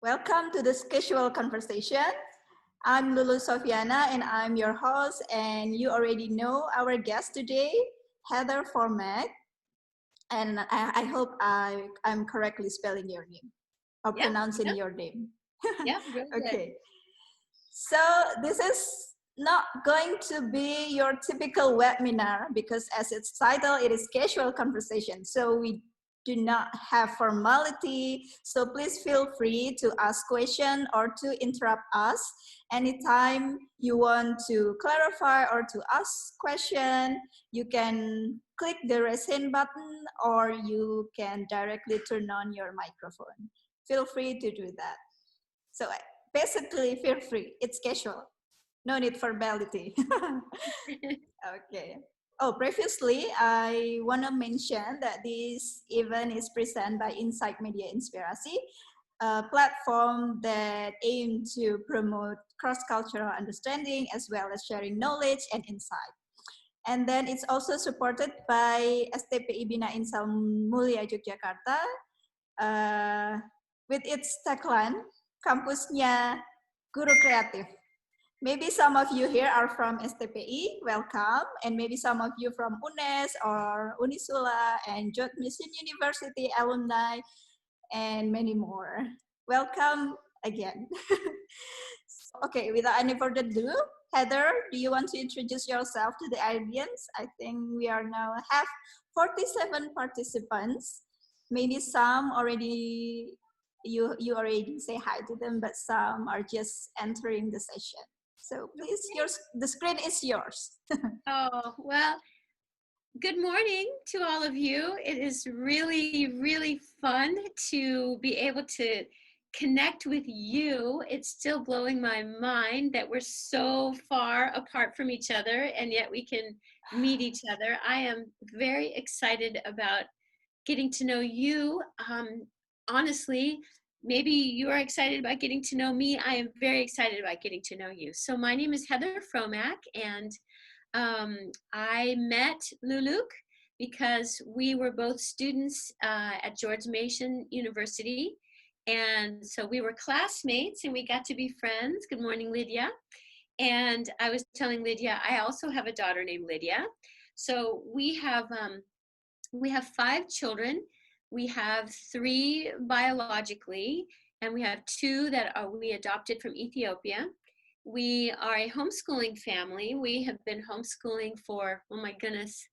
Welcome to this casual conversation. I'm Lulu Sofiana and I'm your host, and you already know our guest today, Heather Formack. And I hope I'm correctly spelling your name or pronouncing your name. Yeah, really good. Okay. So this is not going to be your typical webinar because as its title, it is casual conversation. So we do not have formality. So please feel free to ask questions or to interrupt us anytime you want to clarify or to ask question. You can click the raise hand button or you can directly turn on your microphone. Feel free to do that. So basically, feel free. It's casual. No need formality. Okay. Oh, previously, I want to mention that this event is presented by Insight Media Inspirasi, a platform that aims to promote cross-cultural understanding as well as sharing knowledge and insight. And then it's also supported by STPI Bina Insal Mulia Yogyakarta with its tagline, kampusnya Guru Kreatif. Maybe some of you here are from STPI, welcome. And maybe some of you from UNES or Unisula and George Mason University alumni and many more. Welcome again. Okay, without any further ado, Heather, do you want to introduce yourself to the audience? I think we are now have 47 participants. Maybe some already, you already say hi to them, but some are just entering the session. So please, the screen is yours. Oh, well, good morning to all of you. It is really, really fun to be able to connect with you. It's still blowing my mind that we're so far apart from each other and yet we can meet each other. I am very excited about getting to know you. Honestly, maybe you are excited about getting to know me. I am very excited about getting to know you. So my name is Heather Formack, and I met Luluk because we were both students at George Mason University. And so we were classmates and we got to be friends. Good morning, Lydia. And I was telling Lydia, I also have a daughter named Lydia. So we have 5 children. We have 3 biologically, and we have 2 that we adopted from Ethiopia. We are a homeschooling family. We have been homeschooling for, oh my goodness,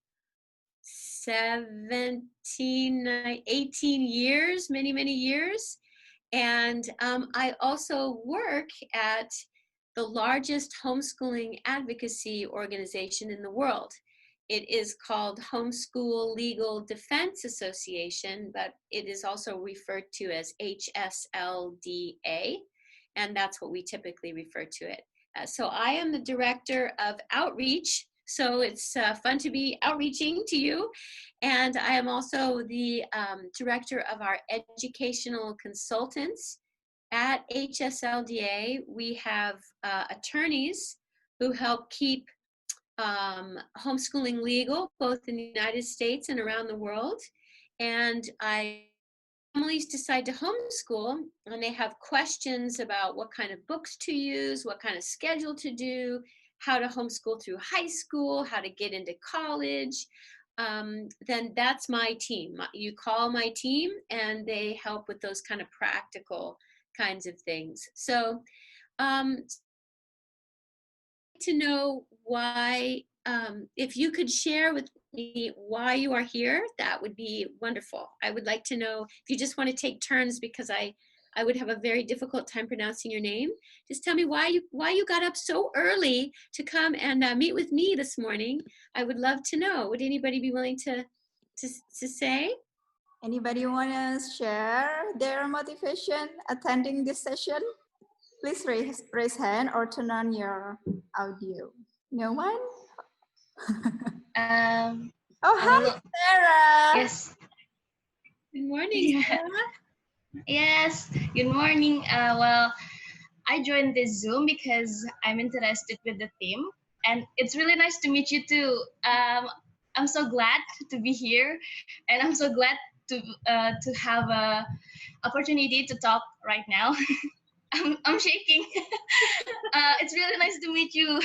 18 years, many, many years. And I also work at the largest homeschooling advocacy organization in the world. It is called Homeschool Legal Defense Association, but it is also referred to as HSLDA, and that's what we typically refer to it. So I am the director of outreach, so it's fun to be outreaching to you. And I am also the director of our educational consultants at HSLDA. We have attorneys who help keep homeschooling legal, both in the United States and around the world. And families decide to homeschool and they have questions about what kind of books to use, what kind of schedule to do, how to homeschool through high school, how to get into college, then that's my team. You call my team and they help with those kind of practical kinds of things. So to know why, if you could share with me why you are here, that would be wonderful. I would like to know if you just want to take turns, because I would have a very difficult time pronouncing your name. Just tell me why you got up so early to come and meet with me this morning. I would love to know. Would anybody be willing to say? Anybody want to share their motivation attending this session? Please raise hand or turn on your audio. No one? Oh, hi, Sarah. Yes. Good morning, Sarah. Yes, good morning. Well, I joined this Zoom because I'm interested with the theme, and it's really nice to meet you too. I'm so glad to be here, and I'm so glad to have a opportunity to talk right now. I'm shaking. It's really nice to meet you.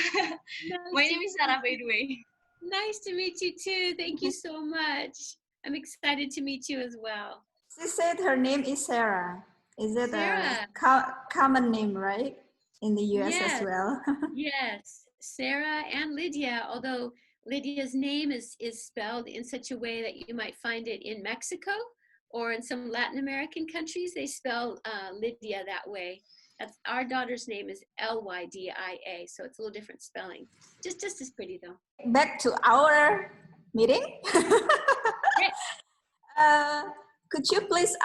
My Nice to, name is Sarah, by the way. nice to meet you too. Thank you so much. I'm excited to meet you as well. She said her name is Sarah. Is it a Sarah. common name, right? In the US as Yes, well. yes. Sarah and Lydia, although Lydia's name is spelled in such a way that you might find it in Mexico or in some Latin American countries, they spell Lydia that way. That's our daughter's name is Lydia, so it's a little different spelling. Just as pretty though. Back to our meeting. Yeah. Uh, could you please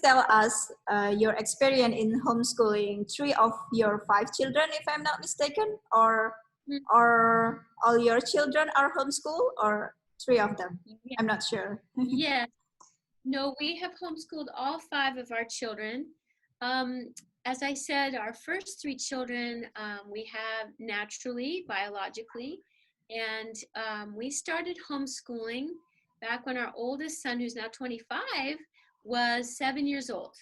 tell us your experience in homeschooling three of your five children, if I'm not mistaken, or all your children are homeschooled, or three of them? Yeah. I'm not sure. Yes. No, we have homeschooled all five of our children. Um, as I said, our first three children we have naturally, biologically, and we started homeschooling back when our oldest son, who's now 25, was 7 years old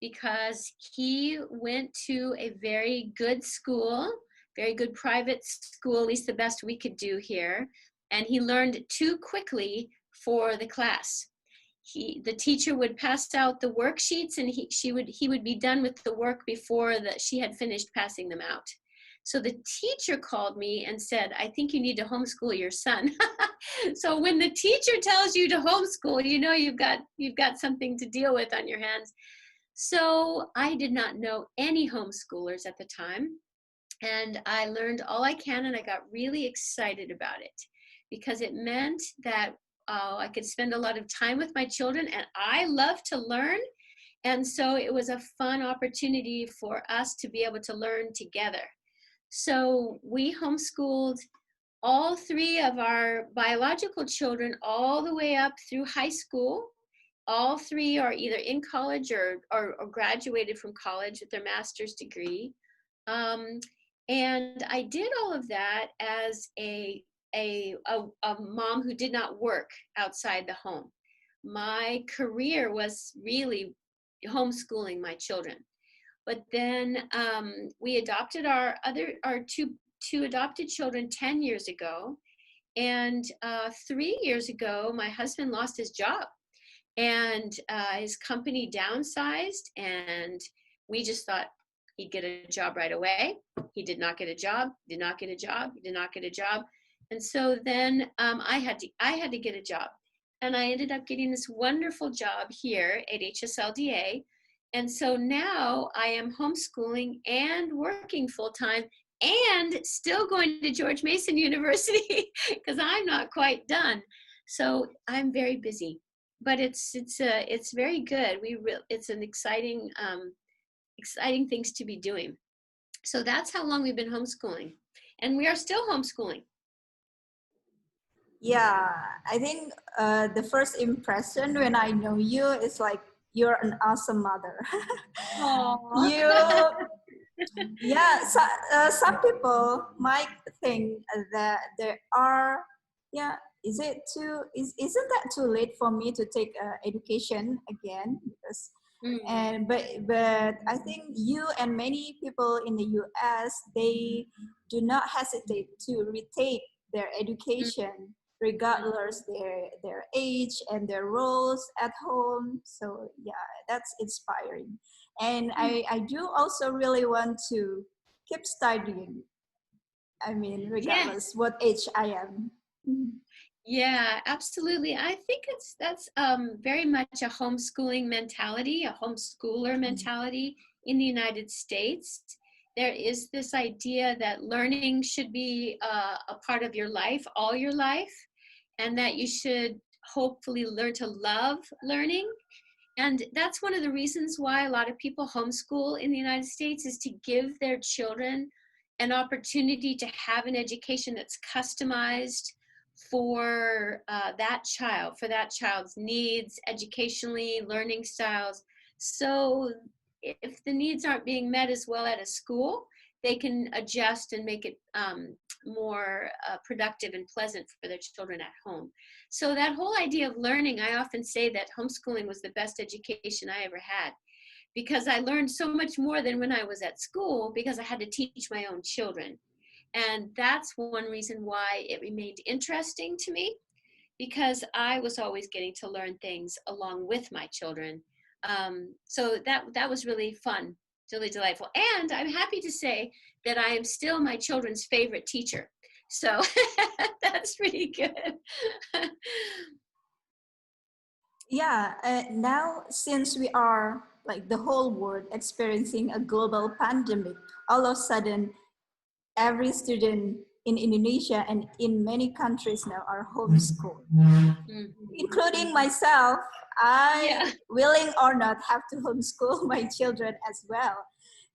because he went to a very good school, very good private school, at least the best we could do here, and he learned too quickly for the class. The teacher would pass out the worksheets and he would be done with the work before she had finished passing them out. So the teacher called me and said, I think you need to homeschool your son. So when the teacher tells you to homeschool, you know you've got something to deal with on your hands. So I did not know any homeschoolers at the time, and I learned all I can, and I got really excited about it because it meant that I could spend a lot of time with my children, and I love to learn. And so it was a fun opportunity for us to be able to learn together. So we homeschooled all three of our biological children all the way up through high school. All three are either in college or graduated from college with their master's degree. And I did all of that as a mom who did not work outside the home. My career was really homeschooling my children. But then we adopted our two adopted children 10 years ago. And 3 years ago, my husband lost his job and his company downsized, and we just thought he'd get a job right away. He did not get a job, did not get a job, did not get a job. And so then I had to get a job. And I ended up getting this wonderful job here at HSLDA. And so now I am homeschooling and working full-time and still going to George Mason University because I'm not quite done. So I'm very busy, but it's very good. It's an exciting things to be doing. So that's how long we've been homeschooling, and we are still homeschooling. Yeah, I think the first impression when I know you is like you're an awesome mother. You, yeah. So, some people might think that there are, yeah. Isn't that too late for me to take education again? Because but I think you and many people in the US, they do not hesitate to retake their education regardless their age and their roles at home. So yeah, that's inspiring. And I do also really want to keep studying. I mean, regardless Yes. what age I am. Yeah, absolutely. I think that's very much a homeschooling mentality, a homeschooler mentality in the United States. There is this idea that learning should be a part of your life, all your life, and that you should hopefully learn to love learning. And that's one of the reasons why a lot of people homeschool in the United States, is to give their children an opportunity to have an education that's customized for that child, for that child's needs, educationally, learning styles. So if the needs aren't being met as well at a school, they can adjust and make it more productive and pleasant for their children at home. So that whole idea of learning, I often say that homeschooling was the best education I ever had, because I learned so much more than when I was at school, because I had to teach my own children. And that's one reason why it remained interesting to me, because I was always getting to learn things along with my children. So that was really fun, really delightful. And I'm happy to say that I am still my children's favorite teacher. So that's pretty good. Yeah, now since we are like the whole world experiencing a global pandemic, all of a sudden every student in Indonesia and in many countries now are homeschooled, including myself. I, Yeah. willing or not, have to homeschool my children as well.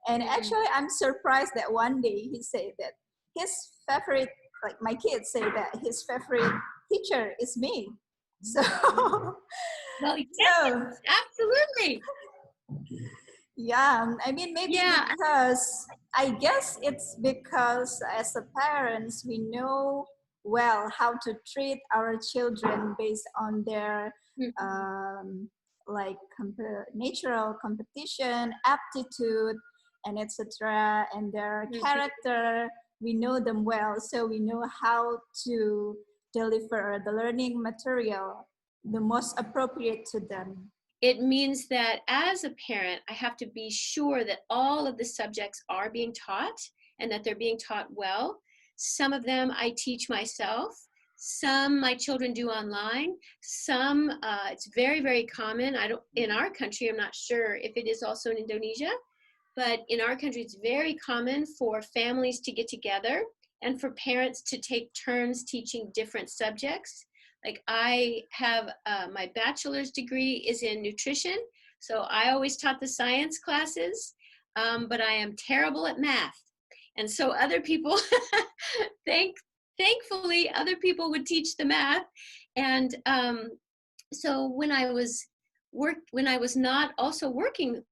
And actually, I'm surprised that one day he said that his favorite, like my kids say that his favorite teacher is me. So, Well, yes, so absolutely. yeah, I mean, maybe Yeah. because I guess it's because as a parents, we know well how to treat our children based on their like natural competition, aptitude, and etc. and their character. We know them well, so we know how to deliver the learning material the most appropriate to them. It means that as a parent, I have to be sure that all of the subjects are being taught and that they're being taught well. Some of them I teach myself. Some my children do online. Some it's very, very common. In our country, I'm not sure if it is also in Indonesia, but in our country, it's very common for families to get together and for parents to take turns teaching different subjects. Like I have my bachelor's degree is in nutrition, so I always taught the science classes, but I am terrible at math. And so other people, thankfully, other people would teach the math. And so when I was not also working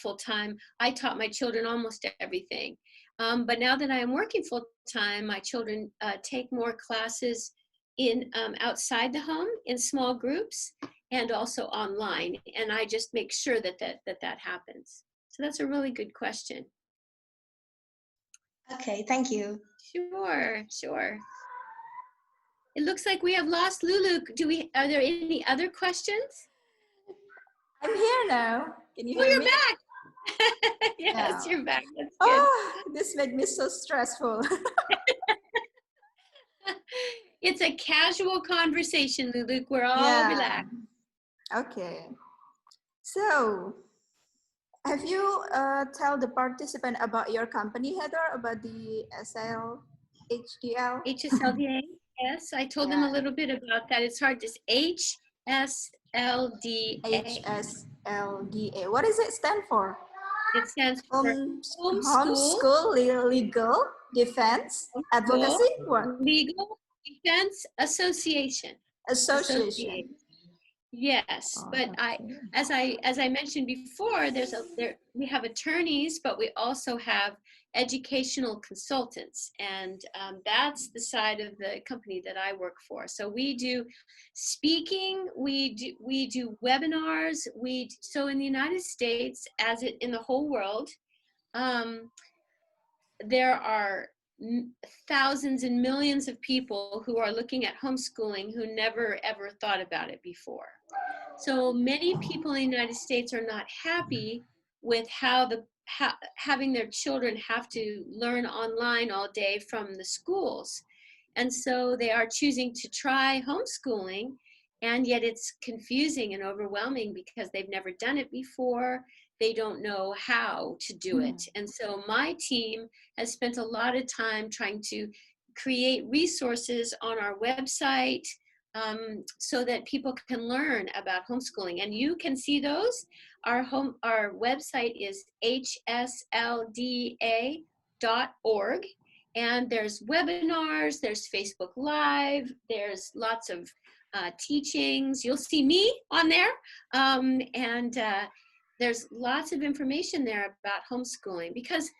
full time, I taught my children almost everything. But now that I am working full time, my children take more classes in outside the home in small groups and also online, and I just make sure that happens. So that's a really good question. Okay, thank you. Sure. It looks like we have lost Lulu. Are there any other questions? I'm here now. Can you Oh, hear you're me? back. Yes, Yeah. you're back. That's good. Oh, this made me so stressful. It's a casual conversation, Lulu. We're all Yeah. relaxed. Okay. So, have you tell the participant about your company, Heather, about the HDL? HSLDA. Yes, I told them a little bit about that. It's hard to HSLDA. HSLDA. What does it stand for? It stands for Homeschool Legal Defense Advocacy. What? Legal Defense Association. Association. Yes, but as I mentioned before, we have attorneys, but we also have educational consultants, and that's the side of the company that I work for. So we do speaking, we do webinars. So in the United States, in the whole world, there are thousands and millions of people who are looking at homeschooling who never ever thought about it before. So many people in the United States are not happy with having their children have to learn online all day from the schools. And so they are choosing to try homeschooling, and yet it's confusing and overwhelming because they've never done it before. They don't know how to do it. And so my team has spent a lot of time trying to create resources on our website so that people can learn about homeschooling. And you can see those. Our website is hslda.org. And there's webinars, there's Facebook Live, there's lots of teachings. You'll see me on there. There's lots of information there about homeschooling, because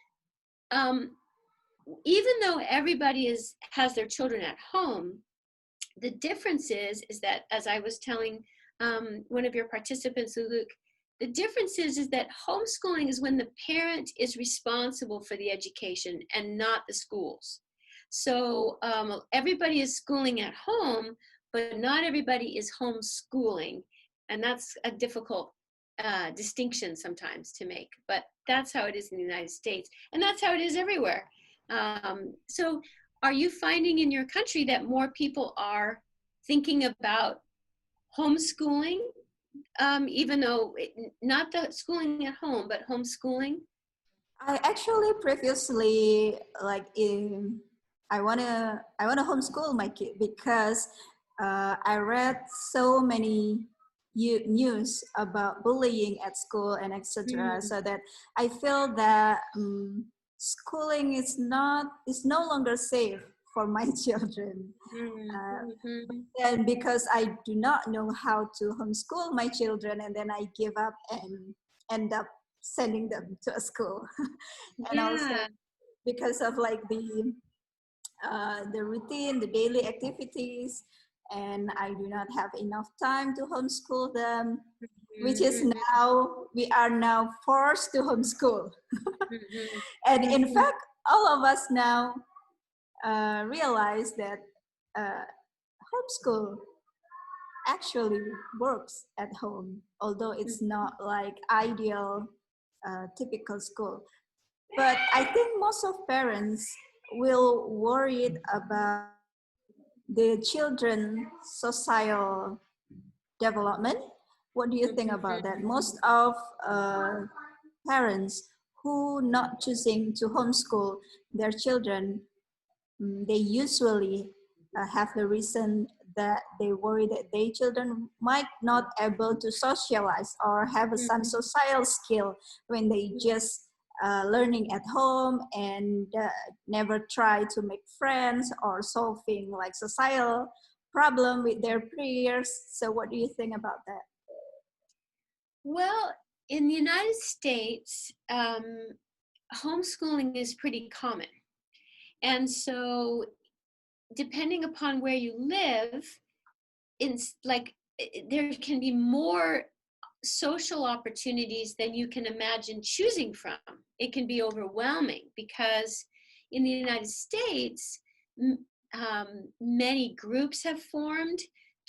even though everybody has their children at home, the difference is that, as I was telling one of your participants, Luluk, the difference is that homeschooling is when the parent is responsible for the education and not the schools. So everybody is schooling at home, but not everybody is homeschooling. And that's a difficult distinction sometimes to make. But that's how it is in the United States. And that's how it is everywhere. So are you finding in your country that more people are thinking about homeschooling, even though not the schooling at home, but homeschooling? I actually previously I wanna homeschool my kid because I read so many news about bullying at school and etc. Mm, So that I feel that schooling is no longer safe for my children. mm, mhm. And because I do not know how to homeschool my children, and then I give up and end up sending them to a school. And also Yeah. because of like the routine, the daily activities, and I do not have enough time to homeschool them, which is Mhm, we are now forced to homeschool. mhm, And in mhm, fact, all of us now realize that uh, homeschool actually works at home, although it's mhm. not like ideal typical school. But I think most of parents will worried about the children social development. What do you think about that? Most of uh, parents who not choosing to homeschool their children, they usually have the reason that they worry that their children might not able to socialize or have some Mhm. social skill when they just learning at home and never try to make friends or solving like social problem with their peers. So what do you think about that? Well, in the United States, homeschooling is pretty common. And so, depending upon where you live, in like there can be more social opportunities than you can imagine choosing from. It can be overwhelming because in the United States, many groups have formed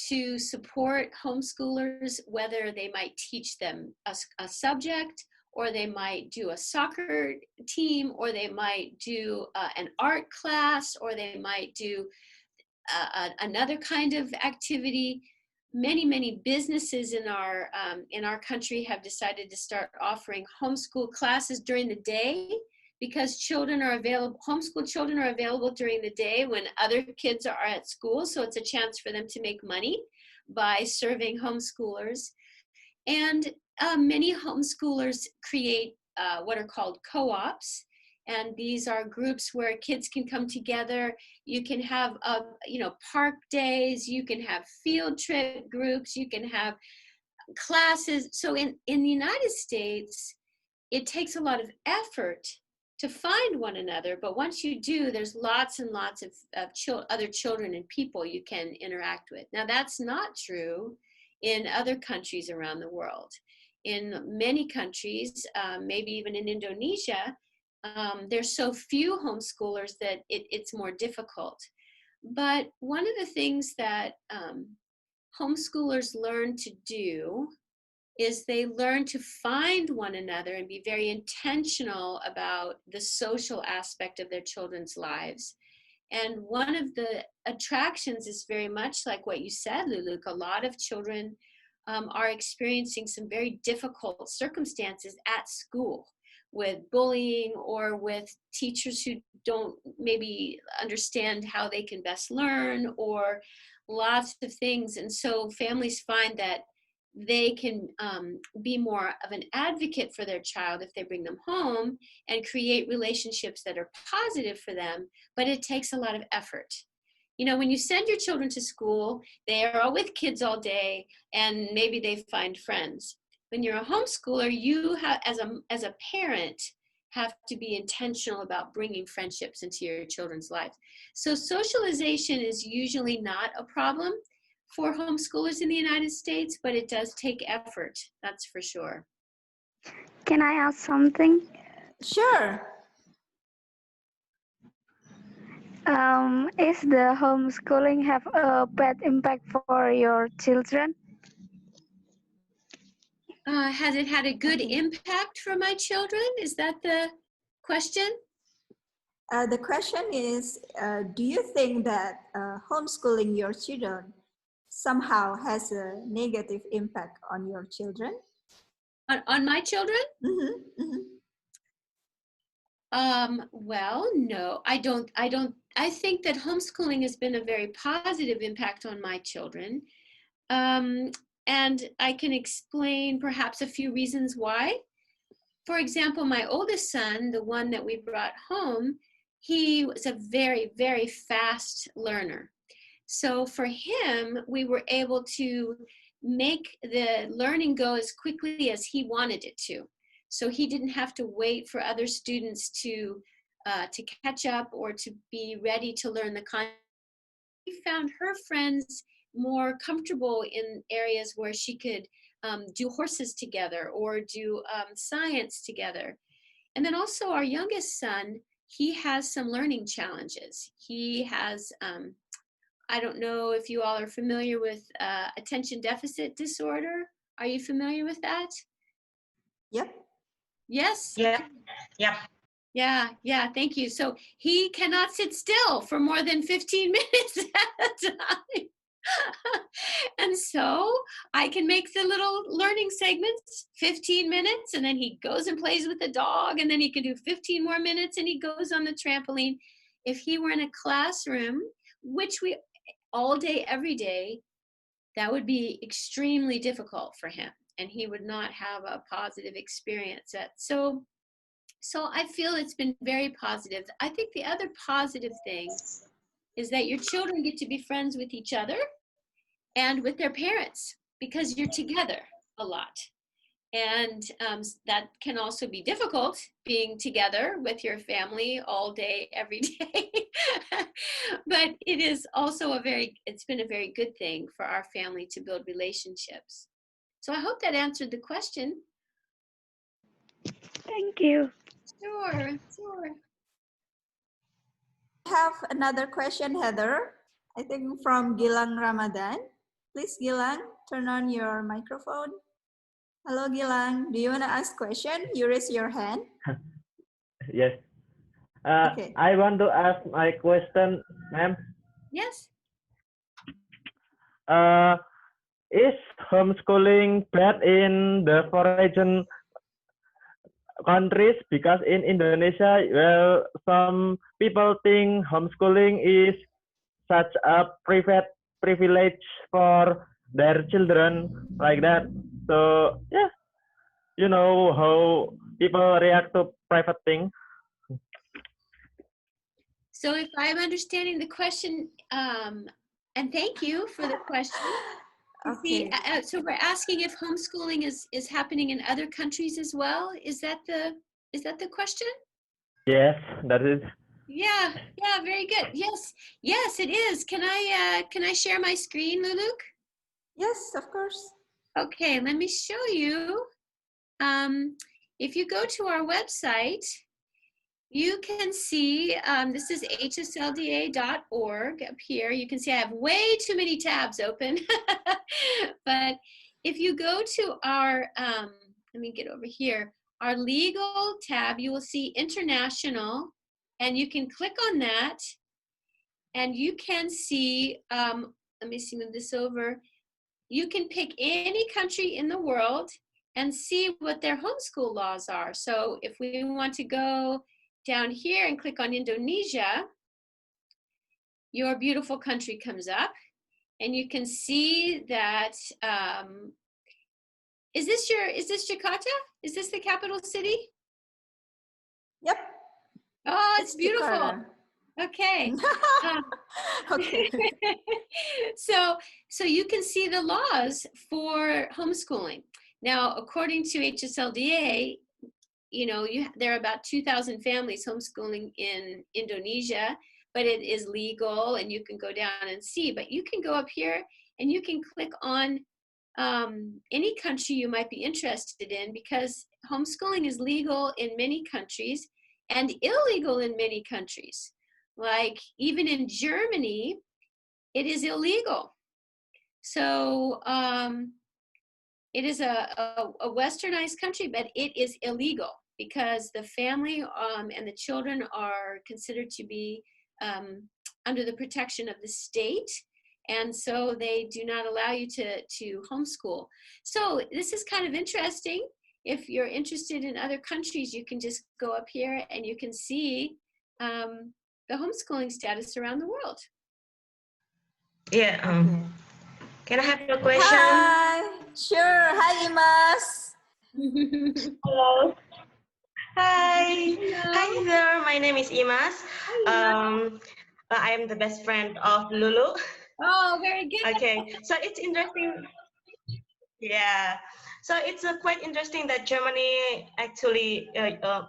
to support homeschoolers, whether they might teach them a subject, or they might do a soccer team, or they might do an art class, or they might do another kind of activity. Many businesses in our country have decided to start offering homeschool classes during the day because children are available. Homeschool children are available during the day when other kids are at school, so it's a chance for them to make money by serving homeschoolers. And many homeschoolers create what are called co-ops, and these are groups where kids can come together. You can have park days, you can have field trip groups, you can have classes. So in the United States, it takes a lot of effort to find one another, but once you do, there's lots and lots of other children and people you can interact with. Now, that's not true in other countries around the world. In many countries, maybe even in Indonesia, there's so few homeschoolers that it's more difficult. But one of the things that homeschoolers learn to do is they learn to find one another and be very intentional about the social aspect of their children's lives. And one of the attractions is very much like what you said, Luluk. A lot of children are experiencing some very difficult circumstances at school with bullying or with teachers who don't maybe understand how they can best learn, or lots of things. And so families find that they can be more of an advocate for their child if they bring them home and create relationships that are positive for them, but it takes a lot of effort. You know, when you send your children to school, they are all with kids all day and maybe they find friends. When you're a homeschooler, you have, as a parent, have to be intentional about bringing friendships into your children's lives. So socialization is usually not a problem for homeschoolers in the United States, but it does take effort, that's for sure. Can I ask something? Sure. Is the homeschooling have a bad impact for your children? Has it had a good impact for my children? Is that the question? The question is, do you think that homeschooling your children somehow has a negative impact on your children? On my children? Mm-hmm, mm-hmm. Well, no, I don't. I think that homeschooling has been a very positive impact on my children. And I can explain perhaps a few reasons why. For example, my oldest son, the one that we brought home, he was a very, very fast learner. So for him, we were able to make the learning go as quickly as he wanted it to. So he didn't have to wait for other students to catch up or to be ready to learn the content. She found her friends more comfortable in areas where she could do horses together or do science together. And then also our youngest son, he has some learning challenges. He has, I don't know if you all are familiar with attention deficit disorder. Are you familiar with that? Yep. Yes? Yep. Yep. Yeah, thank you. So he cannot sit still for more than 15 minutes at a time. And so I can make the little learning segments 15 minutes, and then he goes and plays with the dog, and then he can do 15 more minutes, and he goes on the trampoline. If he were in a classroom, which we all day, every day, that would be extremely difficult for him, and he would not have a positive experience. So I feel it's been very positive. I think the other positive thing is that your children get to be friends with each other and with their parents because you're together a lot. And that can also be difficult, being together with your family all day, every day. But it is also it's been a very good thing for our family to build relationships. So I hope that answered the question. Thank you. Sure. I have another question, Heather. I think from Gilang Ramadan. Please, Gilang, turn on your microphone. Hello, Gilang. Do you want to ask question? You raise your hand. Yes. Okay. I want to ask my question, ma'am. Yes. Is homeschooling bad in the foreign countries? Because in Indonesia, well, some people think homeschooling is such a privilege for their children, like that. So yeah, you know how people react to private things. So if I'm understanding the question, and thank you for the question. Okay. So we're asking if homeschooling is happening in other countries as well. Is that the question? Yes, that is. Yeah, very good. Yes, it is. Can I share my screen, Luluk? Yes, of course. Okay, let me show you. If you go to our website, you can see, this is hslda.org up here. You can see I have way too many tabs open. But if you go to our, let me get over here, our legal tab, you will see international, and you can click on that, and you can see, let me see, move this over. You can pick any country in the world and see what their homeschool laws are. So if we want to go down here and click on Indonesia, your beautiful country comes up, and you can see that, is this Jakarta? Is this the capital city? Yep. Oh, it's beautiful. Jakarta. Okay. Okay. So you can see the laws for homeschooling. Now, according to HSLDA, there are about 2,000 families homeschooling in Indonesia, but it is legal and you can go down and see. But you can go up here and you can click on any country you might be interested in, because homeschooling is legal in many countries and illegal in many countries. Like even in Germany, it is illegal. So it is a westernized country, but it is illegal because the family and the children are considered to be under the protection of the state. And so they do not allow you to homeschool. So this is kind of interesting. If you're interested in other countries, you can just go up here and you can see the homeschooling status around the world. Yeah. Can I have your question? Hi. Sure. Hi, Imas. Hello. Hi. Hi there. My name is Imas. I am the best friend of Lulu. Oh, very good. Okay. So it's interesting. Yeah. So it's quite interesting that Germany actually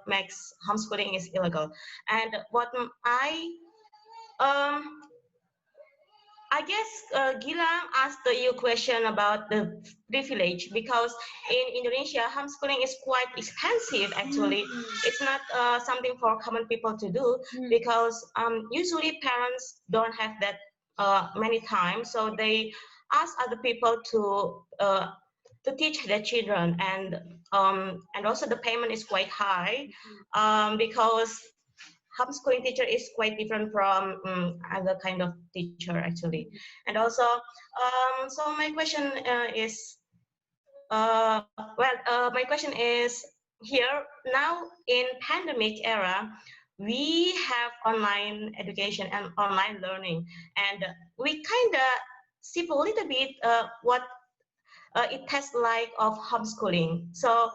makes homeschooling is illegal. And what I guess Gilang asked you a question about the privilege, because in Indonesia, homeschooling is quite expensive actually. It's not something for common people to do, because usually parents don't have that many time, so they ask other people to teach their children, and also the payment is quite high, because homeschooling teacher is quite different from other kind of teacher actually. And also, so my question is, my question is, here now in pandemic era, we have online education and online learning, and we kind of see a little bit what it tastes like of homeschooling. So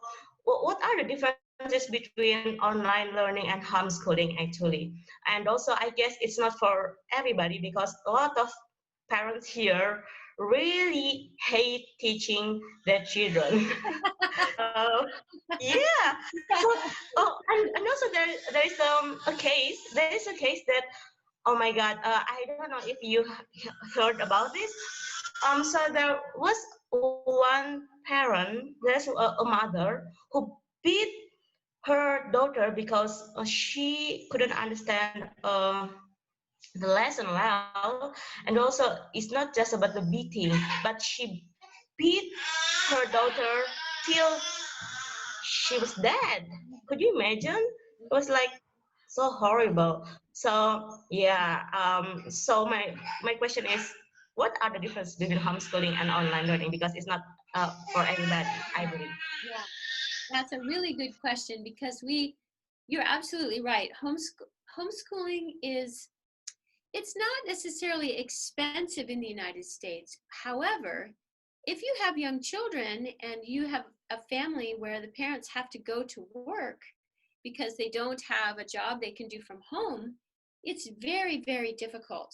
what are the differences between online learning and homeschooling actually? And also, I guess it's not for everybody, because a lot of parents here really hate teaching their children. Yeah. So, and also there is a case that, oh my God, I don't know if you heard about this. So there was one parent, there's a mother who beat her daughter because she couldn't understand the lesson well. And also, it's not just about the beating, but she beat her daughter till she was dead. Could you imagine? It was like so horrible. So yeah, so my question is, what are the differences between homeschooling and online learning? Because it's not for everybody, I believe. Yeah, that's a really good question, because you're absolutely right. Homeschooling it's not necessarily expensive in the United States. However, if you have young children and you have a family where the parents have to go to work because they don't have a job they can do from home, it's very, very difficult.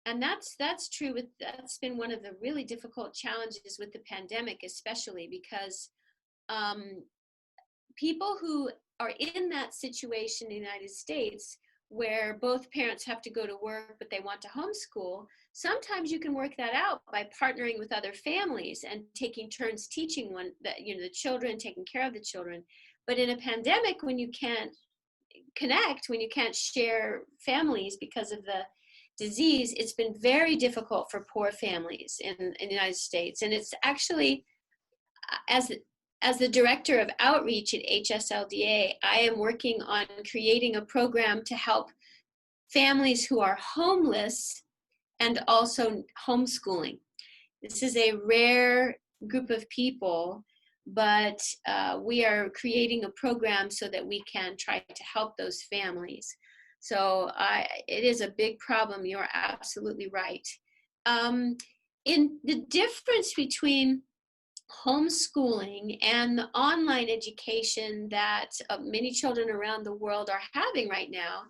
And that's true that's been one of the really difficult challenges with the pandemic, especially because people who are in that situation in the United States where both parents have to go to work but they want to homeschool, sometimes you can work that out by partnering with other families and taking turns teaching the children, taking care of the children. But in a pandemic, when you can't connect, when you can't share families because of the disease, it's been very difficult for poor families in the United States. And it's actually, as the director of outreach at HSLDA, I am working on creating a program to help families who are homeless and also homeschooling. This is a rare group of people, but we are creating a program so that we can try to help those families. So it is a big problem. You're absolutely right. In the difference between homeschooling and the online education that many children around the world are having right now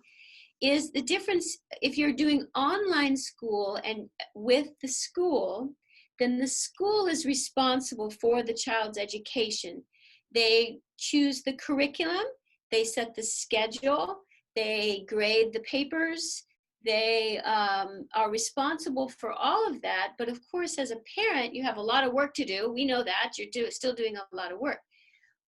is the difference. If you're doing online school and with the school, then the school is responsible for the child's education. They choose the curriculum, they set the schedule, they grade the papers, they are responsible for all of that. But of course, as a parent, you have a lot of work to do. We know that. You're still doing a lot of work.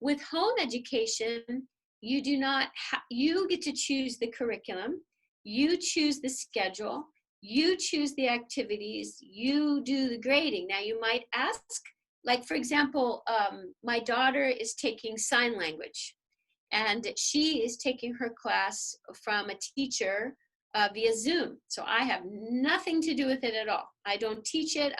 With home education, you do not, you get to choose the curriculum, you choose the schedule, you choose the activities, you do the grading. Now you might ask, like for example, my daughter is taking sign language, and she is taking her class from a teacher via Zoom. So I have nothing to do with it at all. I don't teach it.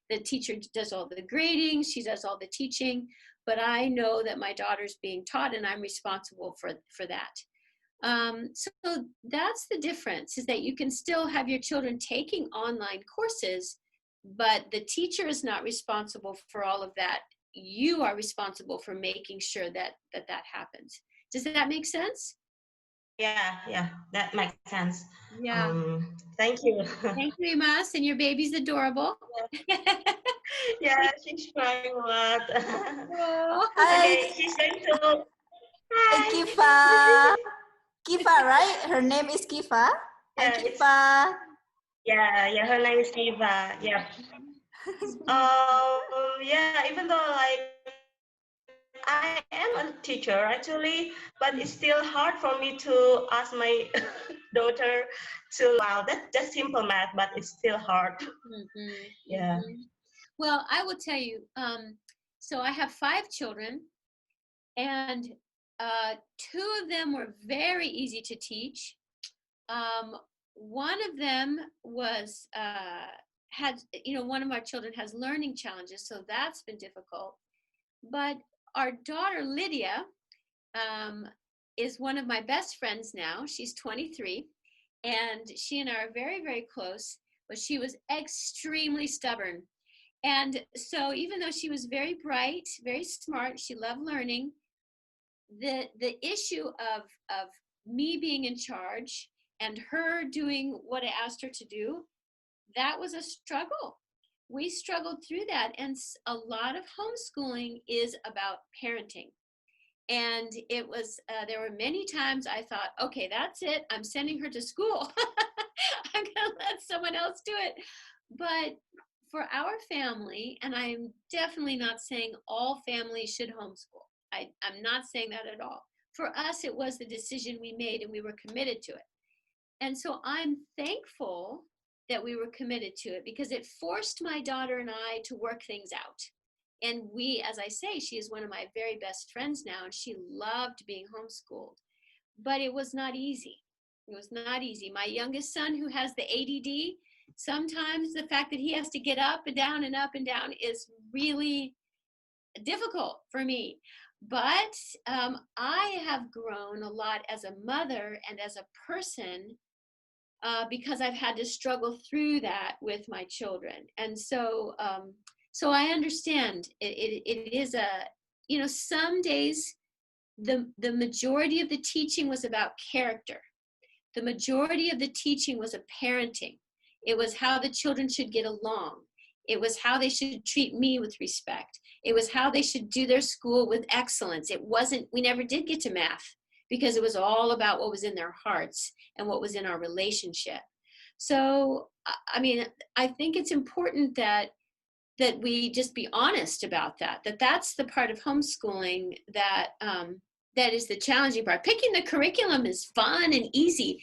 The teacher does all the grading, she does all the teaching, but I know that my daughter's being taught and I'm responsible for that. So that's the difference, is that you can still have your children taking online courses, but the teacher is not responsible for all of that. You are responsible for making sure that happens. Does that make sense? Yeah, that makes sense. Yeah. Thank you. Thank you, Imas, and your baby's adorable. Yeah, she's crying a lot. Oh. Hi, Okay, she's going to. hi, Hi. Kifa. Kifa, right? Her name is Kifa. Hi, Yeah, it's Kifa. yeah. Her name is Eva. Yeah. Yeah. Even though like I am a teacher actually, but it's still hard for me to ask my daughter to. Wow, that's just simple math, but it's still hard. Mm-hmm. Yeah. Mm-hmm. Well, I will tell you. So I have 5 children, and 2 of them were very easy to teach. One of them was one of our children has learning challenges, so that's been difficult. But our daughter Lydia is one of my best friends now. She's 23, and she and I are very, very close. But she was extremely stubborn, and so even though she was very bright, very smart, she loved learning. The issue of me being in charge and her doing what I asked her to do, that was a struggle. We struggled through that, and a lot of homeschooling is about parenting. And it was there were many times I thought, okay, that's it, I'm sending her to school. I'm gonna let someone else do it. But for our family, and I'm definitely not saying all families should homeschool, I'm not saying that at all. For us, it was the decision we made, and we were committed to it. And so I'm thankful that we were committed to it, because it forced my daughter and I to work things out. And we, as I say, she is one of my very best friends now, and she loved being homeschooled. But it was not easy. It was not easy. My youngest son, who has the ADD, sometimes the fact that he has to get up and down is really difficult for me. But I have grown a lot as a mother and as a person, because I've had to struggle through that with my children. And so I understand it is some days the majority of the teaching was about character. The majority of the teaching was a parenting. It was how the children should get along. It was how they should treat me with respect. It was how they should do their school with excellence. We never did get to math, because it was all about what was in their hearts and what was in our relationship. So, I mean, I think it's important that we just be honest about that's the part of homeschooling that is the challenging part. Picking the curriculum is fun and easy.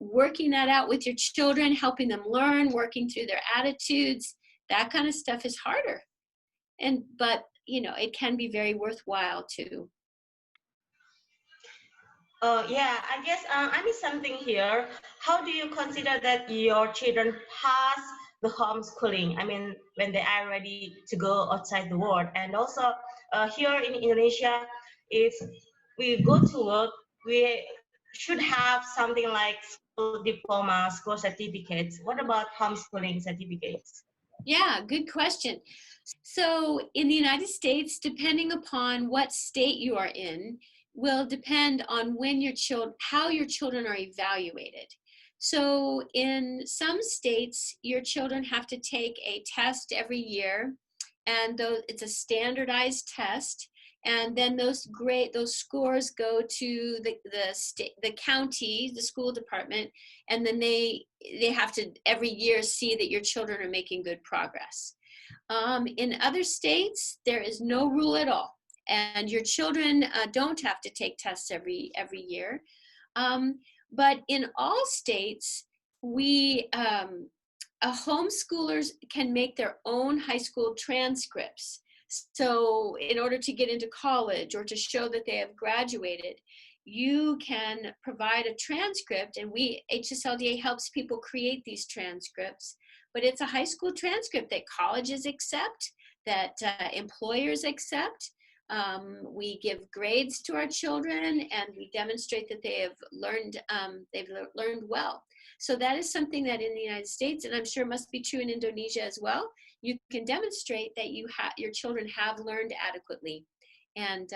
Working that out with your children, helping them learn, working through their attitudes, that kind of stuff is harder. But it can be very worthwhile too. Yeah, I guess I need something here. How do you consider that your children pass the homeschooling? I mean, when they are ready to go outside the world. And also here in Indonesia, if we go to work, we should have something like school diploma, school certificates. What about homeschooling certificates? Yeah, good question. So in the United States, depending upon what state you are in, will depend on how your children are evaluated. So in some states, your children have to take a test every year, and though it's a standardized test, and then those scores go to the county, the school department, and then they have to every year see that your children are making good progress. In other states, there is no rule at all, and your children don't have to take tests every year. But in all states, homeschoolers can make their own high school transcripts. So in order to get into college or to show that they have graduated, you can provide a transcript, and HSLDA helps people create these transcripts. But it's a high school transcript that colleges accept, that employers accept. We give grades to our children, and we demonstrate that they have learned well. So that is something that in the United States, and I'm sure must be true in Indonesia as well, you can demonstrate that your children have learned adequately. And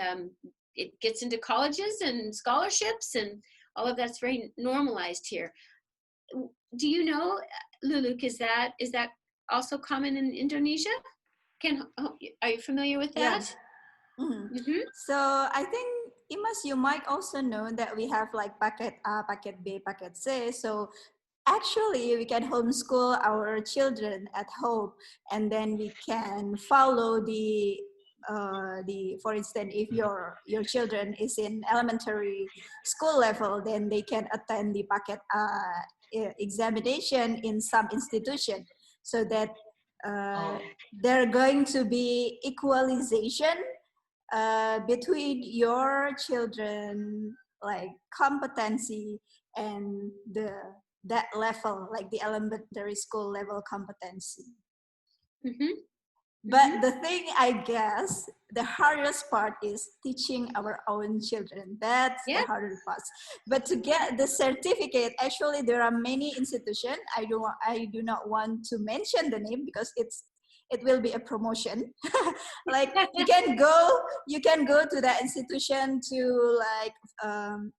it gets into colleges and scholarships, and all of that's very normalized here. Do you know, Luluk, is that also common in Indonesia? Are you familiar with that? Yeah. Mm-hmm. Mm-hmm. So I think, Imas, you might also know that we have like packet A, packet B, packet C. So actually we can homeschool our children at home, and then we can follow the for instance, if your children is in elementary school level, then they can attend the packet examination in some institution, so that there are going to be equalization between your children, like competency and that level, like the elementary school level competency. Mm-hmm. But the thing, I guess, the hardest part is teaching our own children. That's the hardest part. But to get the certificate, actually, there are many institutions. I do not want to mention the name because it will be a promotion. Like you can go to that institution to like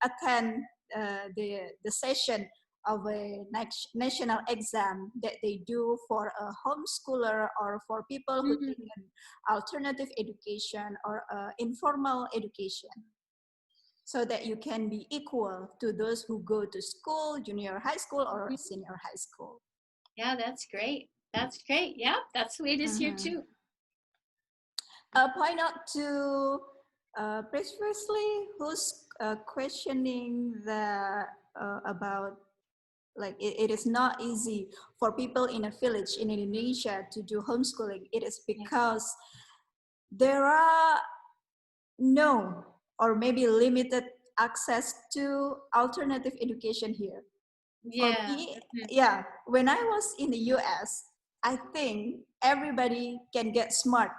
attend the session of a national exam that they do for a homeschooler or for people who take an alternative education or informal education, so that you can be equal to those who go to school, junior high school or senior high school. Yeah, that's great. That's great. Yeah, that's the way it is here too. Point out to previously who's questioning about like it is not easy for people in a village in Indonesia to do homeschooling. It is because there are no or maybe limited access to alternative education here. For me, when I was in the US, I think everybody can get smart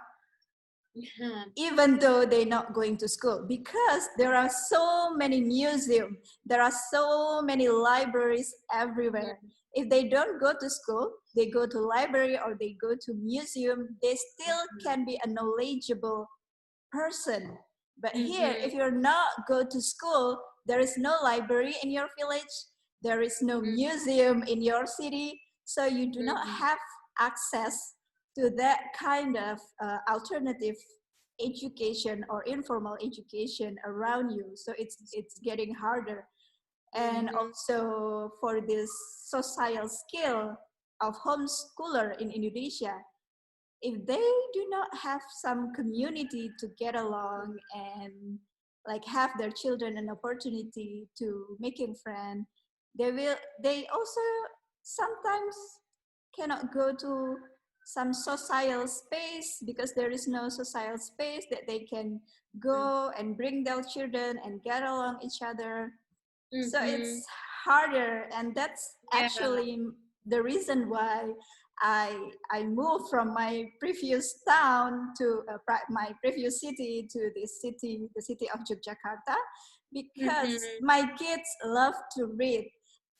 even though they're not going to school, because there are so many museums, there are so many libraries everywhere. If they don't go to school, they go to library or they go to museum, they still can be a knowledgeable person. But here, if you're not go to school, there is no library in your village, there is no museum in your city, so you do not have access to that kind of alternative education or informal education around you. So it's getting harder. And also for this social skill of homeschooler in Indonesia, if they do not have some community to get along and like have their children an opportunity to making friends, they also sometimes cannot go to some social space because there is no social space that they can go and bring their children and get along each other. So it's harder, and that's actually the reason why I moved from my previous town to my previous city to the city of Yogyakarta, because my kids love to read,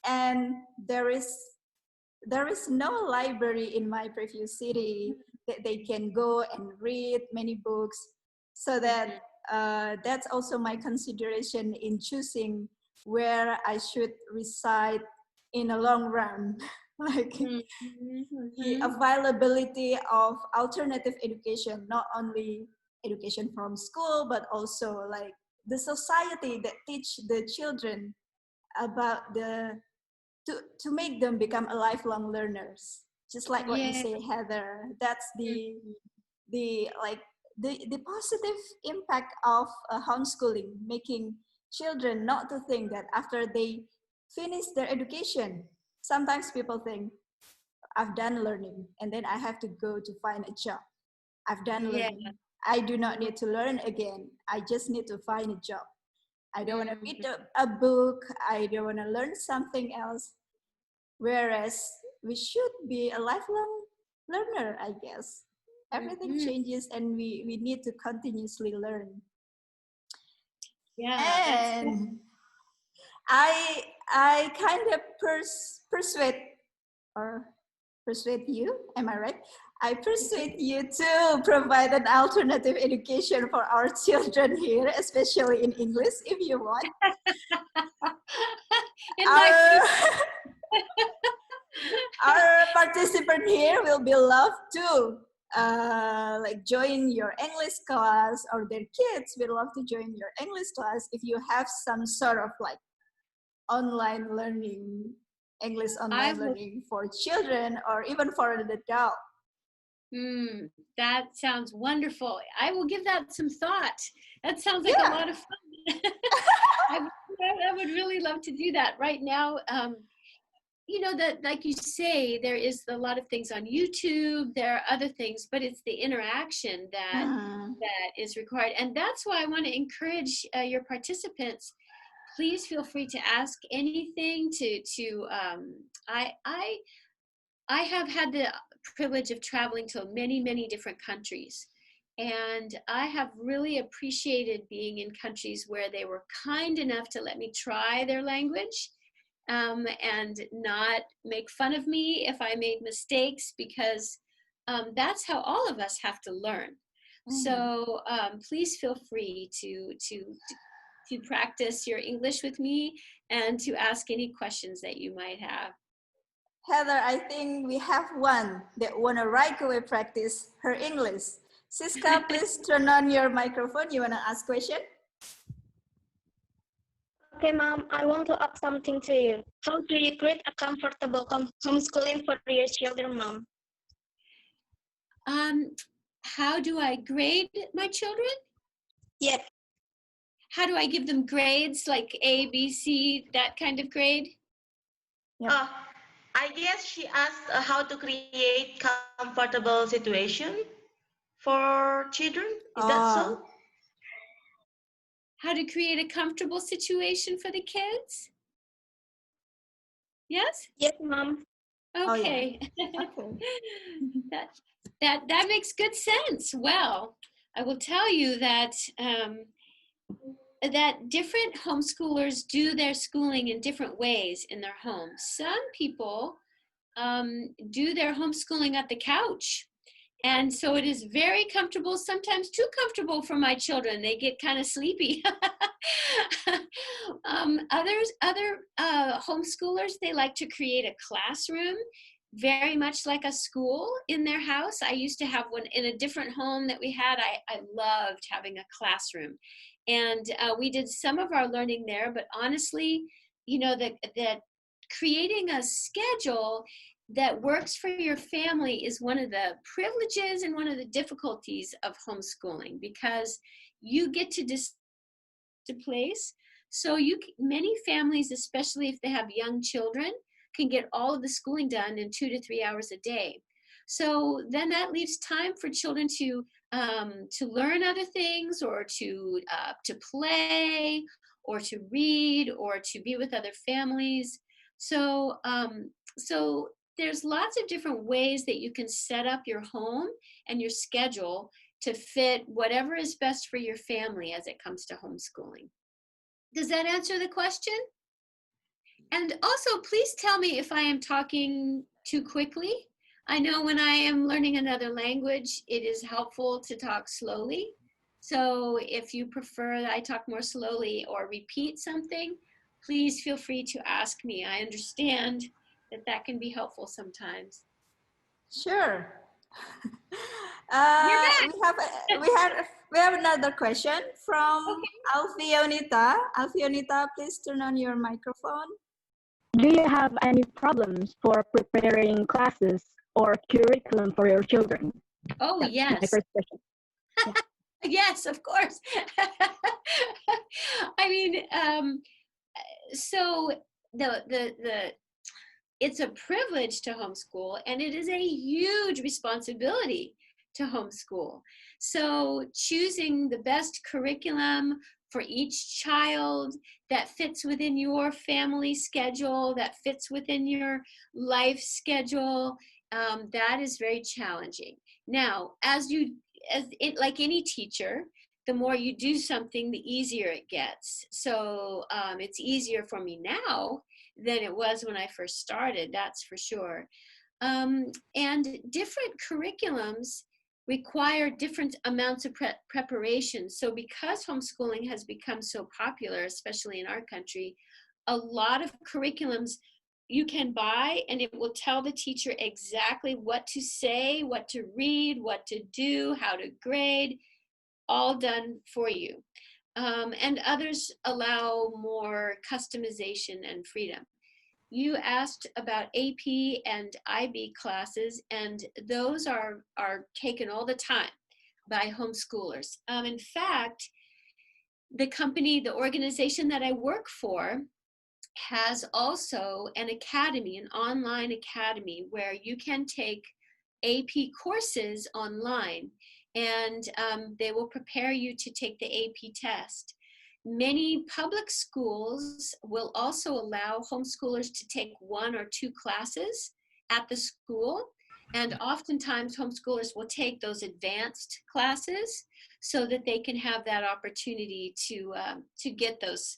and there is no library in my previous city that they can go and read many books. So that that's also my consideration in choosing where I should reside in a long run. Like the availability of alternative education, not only education from school, but also like the society that teach the children about to make them become a lifelong learners. Just like what you Yeah. say, Heather, that's the like the positive impact of homeschooling, making children not to think that after they finish their education, sometimes people think, I've done learning and then I have to go to find a job. I've done Yeah. learning. I do not need to learn again. I just need to find a job. I don't want to read a book. I don't want to learn something else. Whereas we should be a lifelong learner, I guess. Everything changes and we need to continuously learn. Yeah, that's And I kind of persuade you, am I right? I persuade you to provide an alternative education for our children here, especially in English, if you want. in my Our participant here will be loved to like join your English class, or their kids will love to join your English class if you have some sort of like online learning, English I online will, learning for children or even for an adult. that sounds wonderful. I will give that some thought. That sounds like a lot of fun. I would really love to do that right now. You know, that like you say, there is a lot of things on YouTube, there are other things, but it's the interaction that is required. And that's why I want to encourage your participants. Please feel free to ask anything. I have had the privilege of traveling to many different countries, and I have really appreciated being in countries where they were kind enough to let me try their language, and not make fun of me if I made mistakes, because that's how all of us have to learn. So please feel free to practice your English with me and to ask any questions that you might have. Heather, I think we have one that want to right away practice her English. Siska, please turn on your microphone. You want to ask question? Okay, Mom, I want to ask something to you. How do you create a comfortable homeschooling for your children, Mom? How do I grade my children? Yep. How do I give them grades like A, B, C, that kind of grade? Yep. I guess she asked how to create comfortable situation for children. Is that so? How to create a comfortable situation for the kids? Yes? Yes, Mom. Okay. That makes good sense. Well, I will tell you that that different homeschoolers do their schooling in different ways in their homes. Some people do their homeschooling at the couch. And so it is very comfortable, sometimes too comfortable for my children. They get kind of sleepy. Other homeschoolers, they like to create a classroom, very much like a school in their house. I used to have one in a different home that we had. I loved having a classroom. And we did some of our learning there, but honestly, you know, that creating a schedule that works for your family is one of the privileges and one of the difficulties of homeschooling, because you get to place. So many families, especially if they have young children, can get all of the schooling done in 2 to 3 hours a day. So then that leaves time for children to learn other things, or to play, or to read, or to be with other families. So there's lots of different ways that you can set up your home and your schedule to fit whatever is best for your family as it comes to homeschooling. Does that answer the question? And also, please tell me if I am talking too quickly. I know when I am learning another language, it is helpful to talk slowly. So if you prefer that I talk more slowly or repeat something, please feel free to ask me. I understand that can be helpful sometimes. Sure. You're back. We had We have another question from Okay. Alfionita. Alfionita, please turn on your microphone. Do you have any problems for preparing classes or curriculum for your children? Oh, That's my yes. first question. Yes, of course. I mean, so the it's a privilege to homeschool, and it is a huge responsibility to homeschool. So choosing the best curriculum for each child that fits within your family schedule, that fits within your life schedule, that is very challenging. Now, like any teacher, the more you do something, the easier it gets. So it's easier for me now than it was when I first started, that's for sure. And different curriculums require different amounts of preparation. So because homeschooling has become so popular, especially in our country, a lot of curriculums you can buy, and it will tell the teacher exactly what to say, what to read, what to do, how to grade, all done for you. And others allow more customization and freedom. You asked about AP and IB classes, and those are taken all the time by homeschoolers. In fact, the organization that I work for has also an academy, an online academy, where you can take AP courses online, and they will prepare you to take the AP test. Many public schools will also allow homeschoolers to take 1 or 2 classes at the school, and oftentimes homeschoolers will take those advanced classes so that they can have that opportunity to get those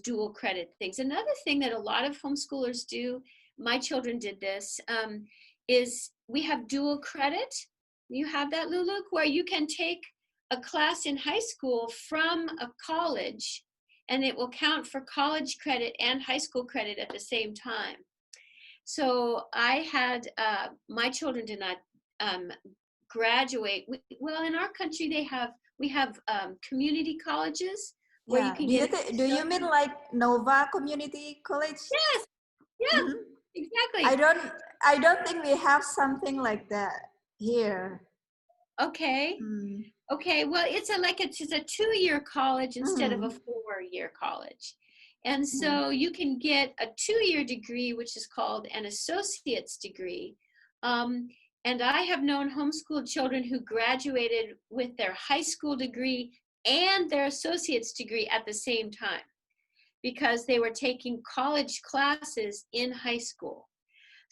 dual credit things. Another thing that a lot of homeschoolers do, my children did this, is we have dual credit. You have that, Luluk, where you can take a class in high school from a college, and it will count for college credit and high school credit at the same time. So I had, my children did not graduate. Well, in our country, we have community colleges where you can do you mean like Nova Community College? Yes, yeah, Mhm. exactly. I don't think we have something like that here. Okay. Mm. Okay, well, it's a 2-year college instead of a 4-year college. And so you can get a 2-year degree, which is called an associate's degree. And I have known homeschooled children who graduated with their high school degree and their associate's degree at the same time, because they were taking college classes in high school.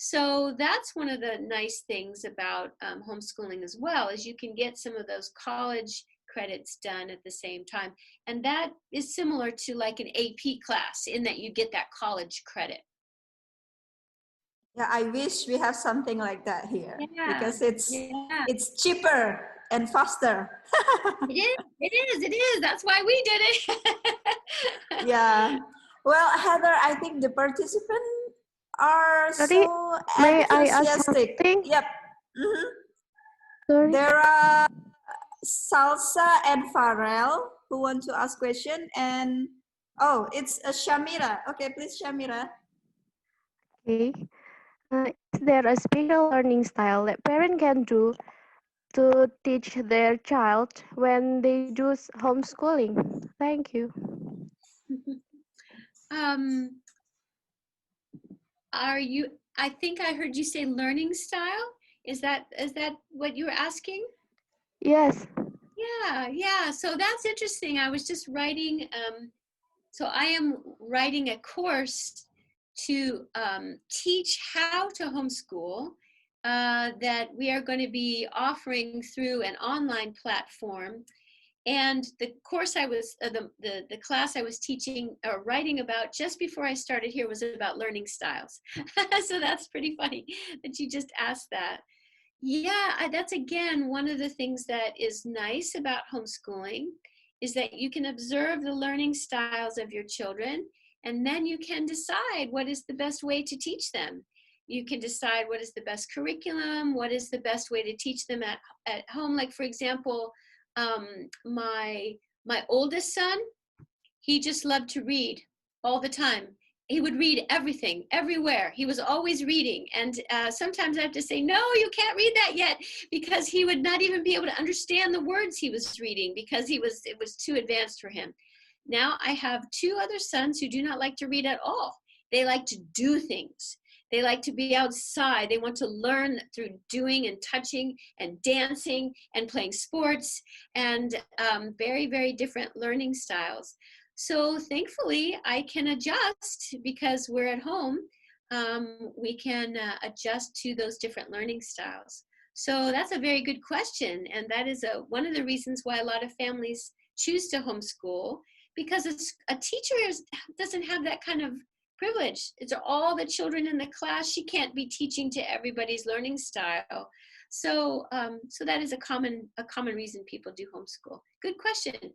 So that's one of the nice things about homeschooling as well, is you can get some of those college credits done at the same time. And that is similar to like an AP class in that you get that college credit. Yeah, I wish we have something like that here, because it's cheaper and faster. It is. That's why we did it. Yeah. Well, Heather, I think the participants are Sorry, so may I ask enthusiastic. something? Yep. Mm-hmm. Sorry. There are Salsa and Farrell who want to ask question, and oh, it's Shamira. Okay, please, Shamira. Okay. Is there a special learning style that parent can do to teach their child when they do homeschooling? Thank you. I think I heard you say learning style. Is that what you were asking? Yes. Yeah. So that's interesting. I was just writing, so I am writing a course to teach how to homeschool that we are going to be offering through an online platform. And the course I was, the class I was teaching or writing about just before I started here was about learning styles. So that's pretty funny that you just asked that. Yeah, that's again one of the things that is nice about homeschooling, is that you can observe the learning styles of your children, and then you can decide what is the best way to teach them. You can decide what is the best curriculum, what is the best way to teach them at home. Like, for example, My oldest son, he just loved to read all the time. He would read everything, everywhere. He was always reading. And sometimes I have to say, no, you can't read that yet, because he would not even be able to understand the words he was reading because it was too advanced for him. Now I have two other sons who do not like to read at all. They like to do things. They like to be outside. They want to learn through doing and touching and dancing and playing sports, and very, very different learning styles. So thankfully, I can adjust because we're at home. We can adjust to those different learning styles. So that's a very good question. And that is one of the reasons why a lot of families choose to homeschool, because a teacher doesn't have that kind of privilege. It's all the children in the class. She can't be teaching to everybody's learning style. So, so that is a common reason people do homeschool. Good question.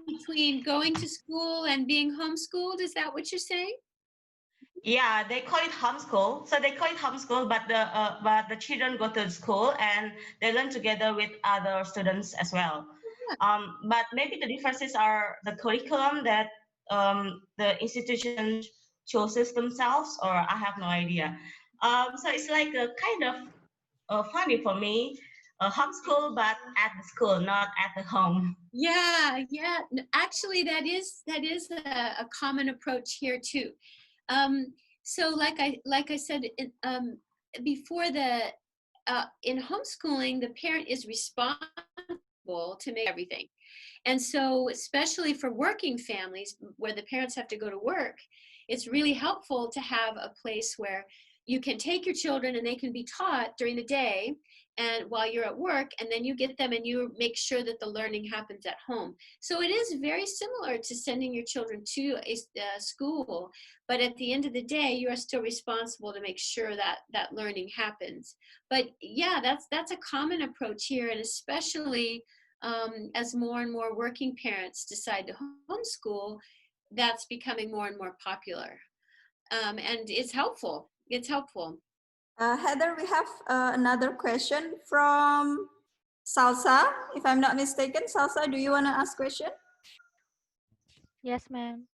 Between going to school and being homeschooled, is that what you're saying? Yeah, they call it homeschool. So they call it homeschool, but the children go to school and they learn together with other students as well. But maybe the differences are the curriculum that the institution chooses themselves, or I have no idea. So it's like a kind of funny for me, a homeschool, but at the school, not at the home. Yeah. Actually, that is a common approach here too. So like I said before, in homeschooling, the parent is responsible to make everything. And so, especially for working families where the parents have to go to work, it's really helpful to have a place where you can take your children and they can be taught during the day and while you're at work, and then you get them and you make sure that the learning happens at home. So it is very similar to sending your children to a school, but at the end of the day, you are still responsible to make sure that that learning happens. But yeah, that's a common approach here, and especially as more and more working parents decide to homeschool, that's becoming more and more popular. And it's helpful. It's helpful. Heather, we have another question from Salsa, if I'm not mistaken. Salsa, do you want to ask question? Yes, ma'am.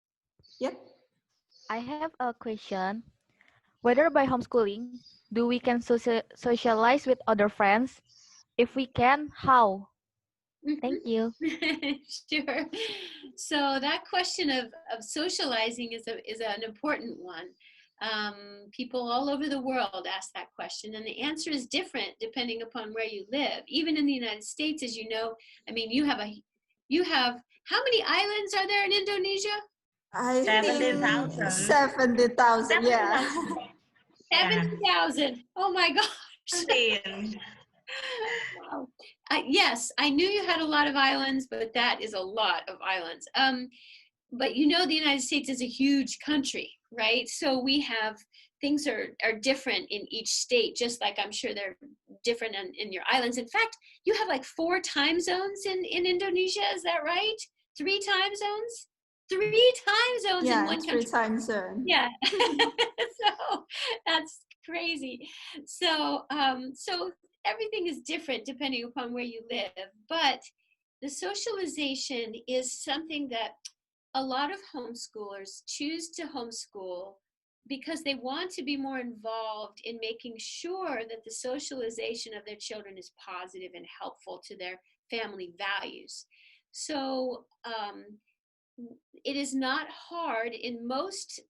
Yep. I have a question. Whether by homeschooling, do we can socialize with other friends? If we can, how? Thank you. Sure. So that question of socializing is an important one. People all over the world ask that question, and the answer is different depending upon where you live. Even in the United States, as you know, I mean, you have how many islands are there in Indonesia? 70,000. 70,000, yeah. 70,000. Oh my gosh. Wow. Yes, I knew you had a lot of islands, but that is a lot of islands. But you know, the United States is a huge country, right? So we have things are different in each state, just like I'm sure they're different in your islands. In fact, you have like 4 time zones in Indonesia. Is that right? 3 time zones? 3 time zones in one country. 3 time zones. Yeah. So that's crazy. So so everything is different depending upon where you live, but the socialization is something that a lot of homeschoolers choose to homeschool because they want to be more involved in making sure that the socialization of their children is positive and helpful to their family values. So it is not hard in most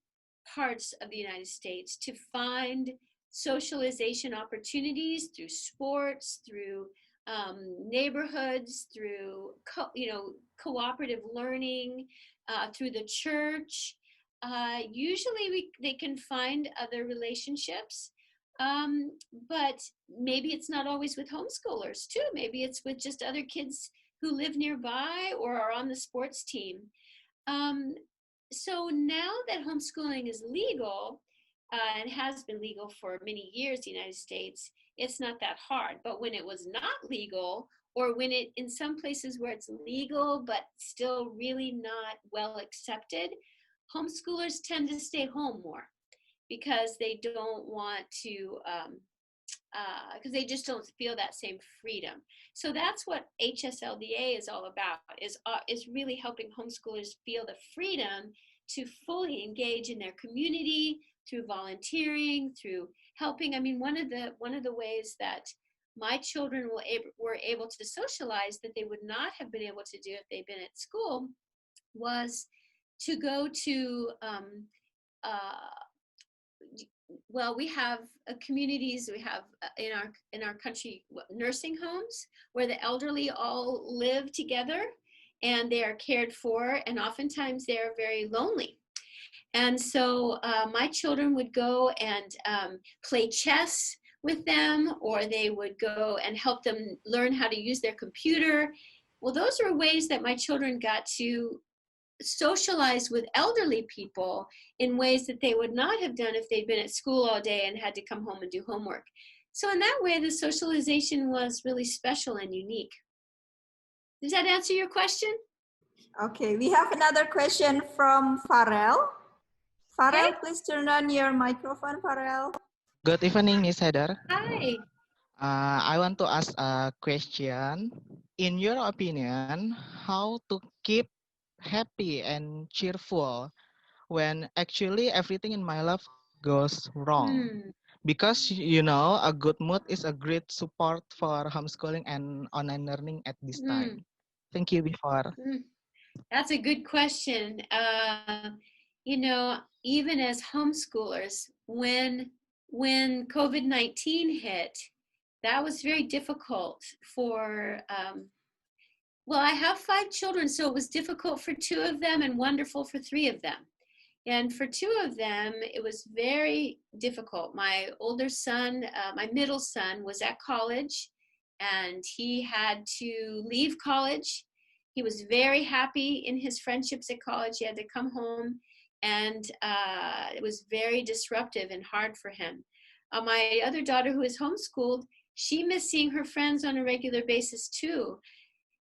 parts of the United States to find socialization opportunities through sports, through neighborhoods, through cooperative learning, through the church. Usually they can find other relationships, but maybe it's not always with homeschoolers too. Maybe it's with just other kids who live nearby or are on the sports team. So now that homeschooling is legal, and has been legal for many years in the United States, it's not that hard. But when it was not legal, or when it, in some places where it's legal but still really not well accepted, homeschoolers tend to stay home more because they don't want to because they just don't feel that same freedom. So that's what HSLDA is all about, is really helping homeschoolers feel the freedom to fully engage in their community through volunteering, through helping. I mean, one of the ways that my children were able to socialize that they would not have been able to do if they'd been at school was to go to well, we have communities. We have in our country nursing homes where the elderly all live together, and they are cared for, and oftentimes they are very lonely. And so my children would go and play chess with them, or they would go and help them learn how to use their computer. Well, those are ways that my children got to socialize with elderly people in ways that they would not have done if they'd been at school all day and had to come home and do homework. So in that way, the socialization was really special and unique. Does that answer your question? Okay, we have another question from Farel. Farel, Okay. please turn on your microphone, Farel. Good evening, Miss Heather. Hi. I want to ask a question. In your opinion, how to keep happy and cheerful when actually everything in my life goes wrong? Because, you know, a good mood is a great support for homeschooling and online learning at this time. Thank you before. That's a good question. You know, even as homeschoolers, when COVID-19 hit, that was very difficult for, well, I have 5 children, so it was difficult for 2 of them and wonderful for 3 of them. And for 2 of them, it was very difficult. My older son, my middle son was at college, and he had to leave college. He was very happy in his friendships at college. He had to come home, and it was very disruptive and hard for him. My other daughter, who is homeschooled, she missed seeing her friends on a regular basis too.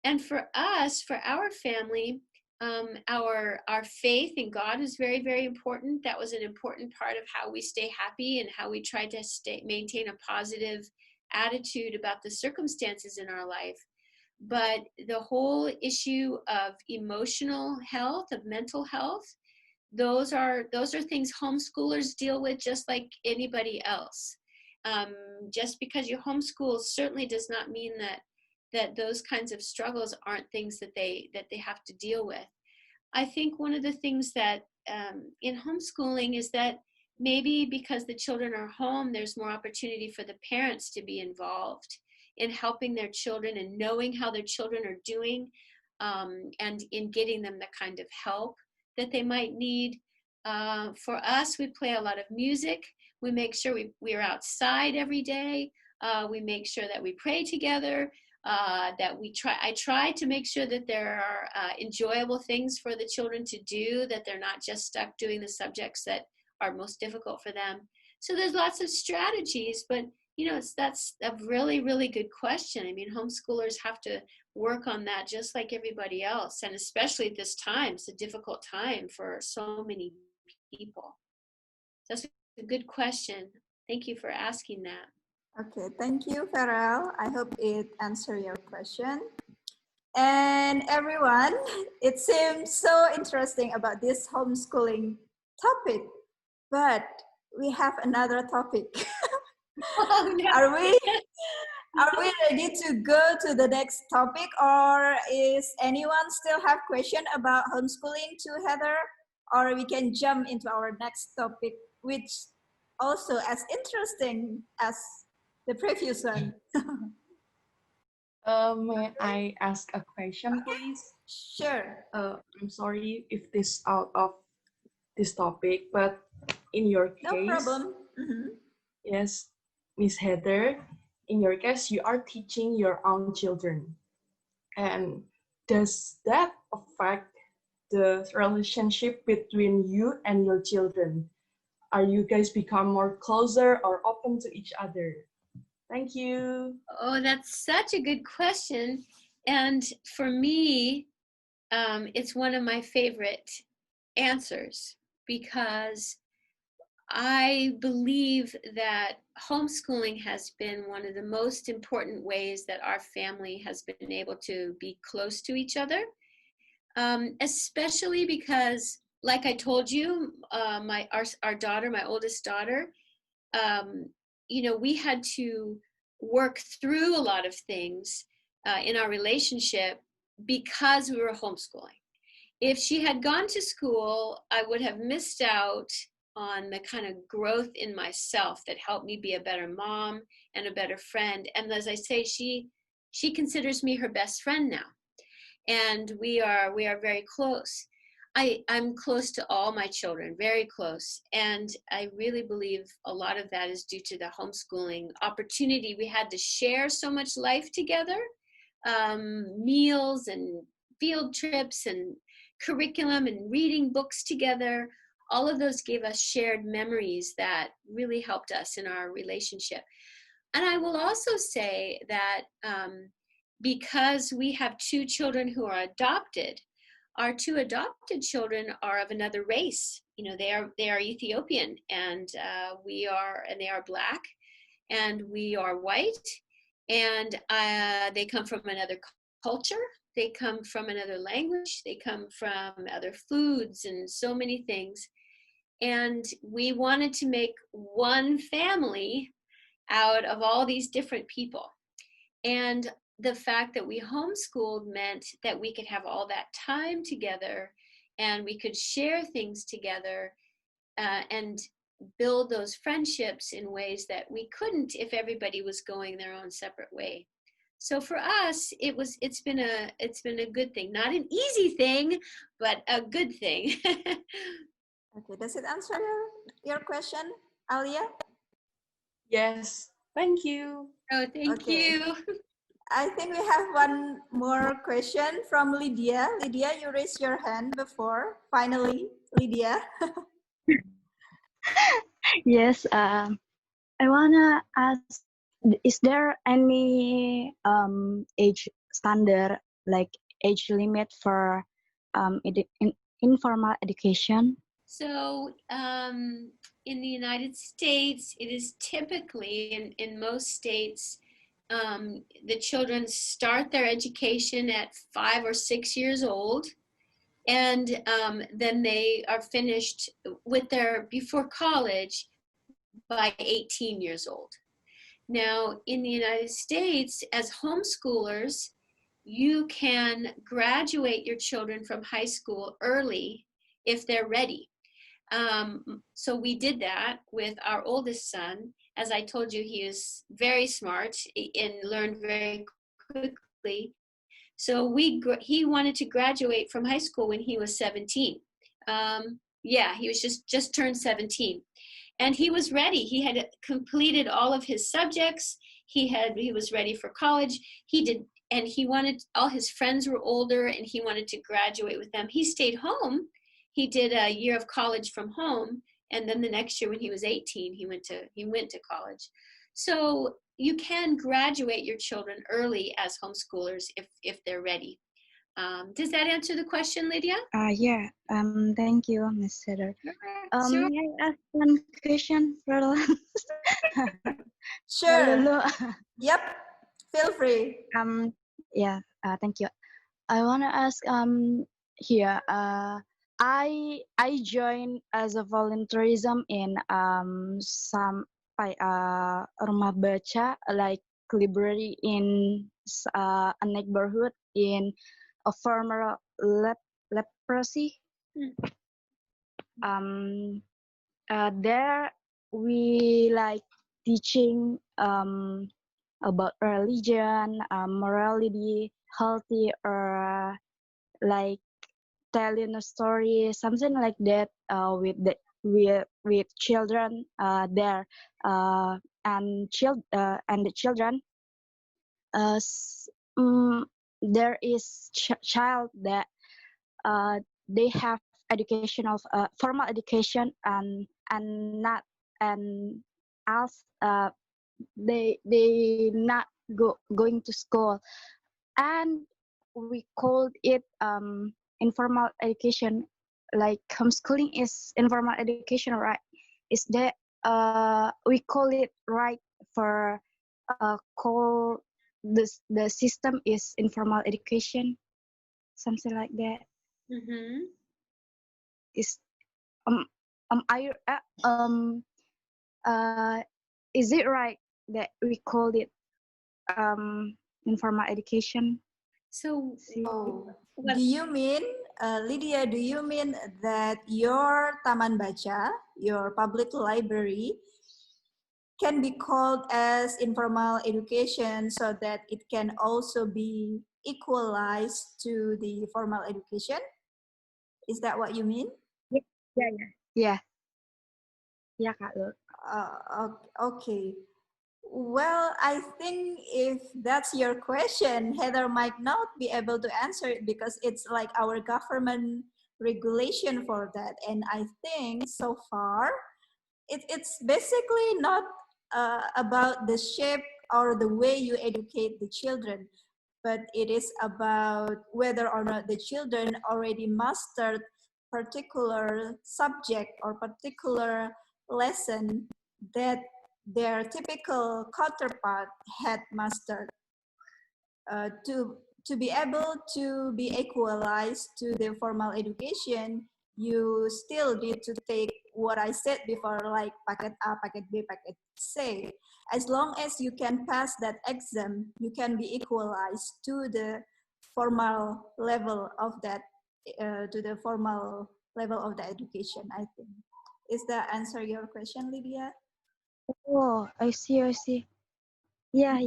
And for us, for our family, our faith in God is very, very important. That was an important part of how we stay happy and how we try to maintain a positive attitude about the circumstances in our life. But the whole issue of emotional health, of mental health, those are things homeschoolers deal with just like anybody else. Just because you homeschool certainly does not mean that those kinds of struggles aren't things that they have to deal with. I think one of the things that in homeschooling is that maybe because the children are home, there's more opportunity for the parents to be involved in helping their children and knowing how their children are doing, and in getting them the kind of help that they might need. For us, we play a lot of music. We make sure we are outside every day. We make sure that we pray together. That I try to make sure that there are enjoyable things for the children to do, that they're not just stuck doing the subjects that are most difficult for them. So there's lots of strategies, but you know, that's a really, really good question. I mean, homeschoolers have to work on that just like everybody else, and especially at this time, it's a difficult time for so many people. That's a good question. Thank you for asking that. Okay, thank you, Farel. I hope it answered your question. And everyone, it seems so interesting about this homeschooling topic, but we have another topic. Oh, no. Are we ready to go to the next topic, or is anyone still have question about homeschooling to Heather? Or we can jump into our next topic, which also as interesting as the previous one. May I ask a question, please? Sure. I'm sorry if this out of this topic, but in your case, no problem. Yes, Miss Heather, in your case, you are teaching your own children, and does that affect the relationship between you and your children? Are you guys become more closer or open to each other? Thank you. Oh, that's such a good question. And for me, it's one of my favorite answers, because I believe that homeschooling has been one of the most important ways that our family has been able to be close to each other, especially because, like I told you, our daughter, my oldest daughter, we had to work through a lot of things in our relationship because we were homeschooling. If she had gone to school, I would have missed out on the kind of growth in myself that helped me be a better mom and a better friend. And as I say, she considers me her best friend now, and we are very close. I'm close to all my children, very close. And I really believe a lot of that is due to the homeschooling opportunity. We had to share so much life together, meals and field trips and curriculum and reading books together. All of those gave us shared memories that really helped us in our relationship. And I will also say that because we have two children who are adopted, our two adopted children are of another race. They are Ethiopian, and they are Black, and we are white, and they come from another culture. They come from another language. They come from other foods and so many things. And we wanted to make one family out of all these different people. And the fact that we homeschooled meant that we could have all that time together, and we could share things together and build those friendships in ways that we couldn't if everybody was going their own separate way. So for us, it's been a good thing. Not an easy thing, but a good thing. Okay, does it answer your question, Alia? Yes, thank you. Oh, thank you. I think we have one more question from Lydia. Lydia, you raised your hand before. Finally, Lydia. Yes, I wanna ask, is there any age standard, like age limit for informal education? So in the United States, it is typically, in most states, the children start their education at 5 or 6 years old, and then they are finished with before college by 18 years old. Now, in the United States, as homeschoolers, you can graduate your children from high school early if they're ready. So we did that with our oldest son. As I told you, he is very smart and learned very quickly. So he wanted to graduate from high school when he was 17. He was just turned 17. And he was ready. He had completed all of his subjects. He was ready for college. And he wanted, all his friends were older, and he wanted to graduate with them. He stayed home. He did a year of college from home, and then the next year when he was 18, he went to college. So you can graduate your children early as homeschoolers if they're ready. Does that answer the question, Lydia? Yeah. Thank you, Ms. Heather. Sure. May I ask one question for Sure. Lulu? Yep. Feel free. Yeah. Thank you. I wanna ask here. I joined as a volunteerism in some rumah baca, like library in a neighborhood in a former leprosy. There we like teaching about religion, morality, healthy, or like telling a story, something like that, with children there, and the children. There is child that they have educational formal education and not and else they not going to school, and we called it informal education. Like homeschooling is informal education, right? is that we call it right for call the system is informal education, something like that. Mm-hmm. Is I is it right that we call it informal education? So, Oh, do you mean, Lydia, do you mean that your Taman Baca, your public library, can be called as informal education so that it can also be equalized to the formal education? Is that what you mean? Yeah. Yeah, Kak Lul. Okay. Well, I think if that's your question, Heather might not be able to answer it because it's like our government regulation for that. And I think so far, it's basically not about the shape or the way you educate the children, but it is about whether or not the children already mastered particular subject or particular lesson that their typical counterpart had mastered. To be able to be equalized to the formal education, you still need to take what I said before, like packet A, packet B, packet C. As long as you can pass that exam, you can be equalized to the formal level of that, to the formal level of the education, I think. Is that answer your question, Lydia? Oh, I see. Yeah.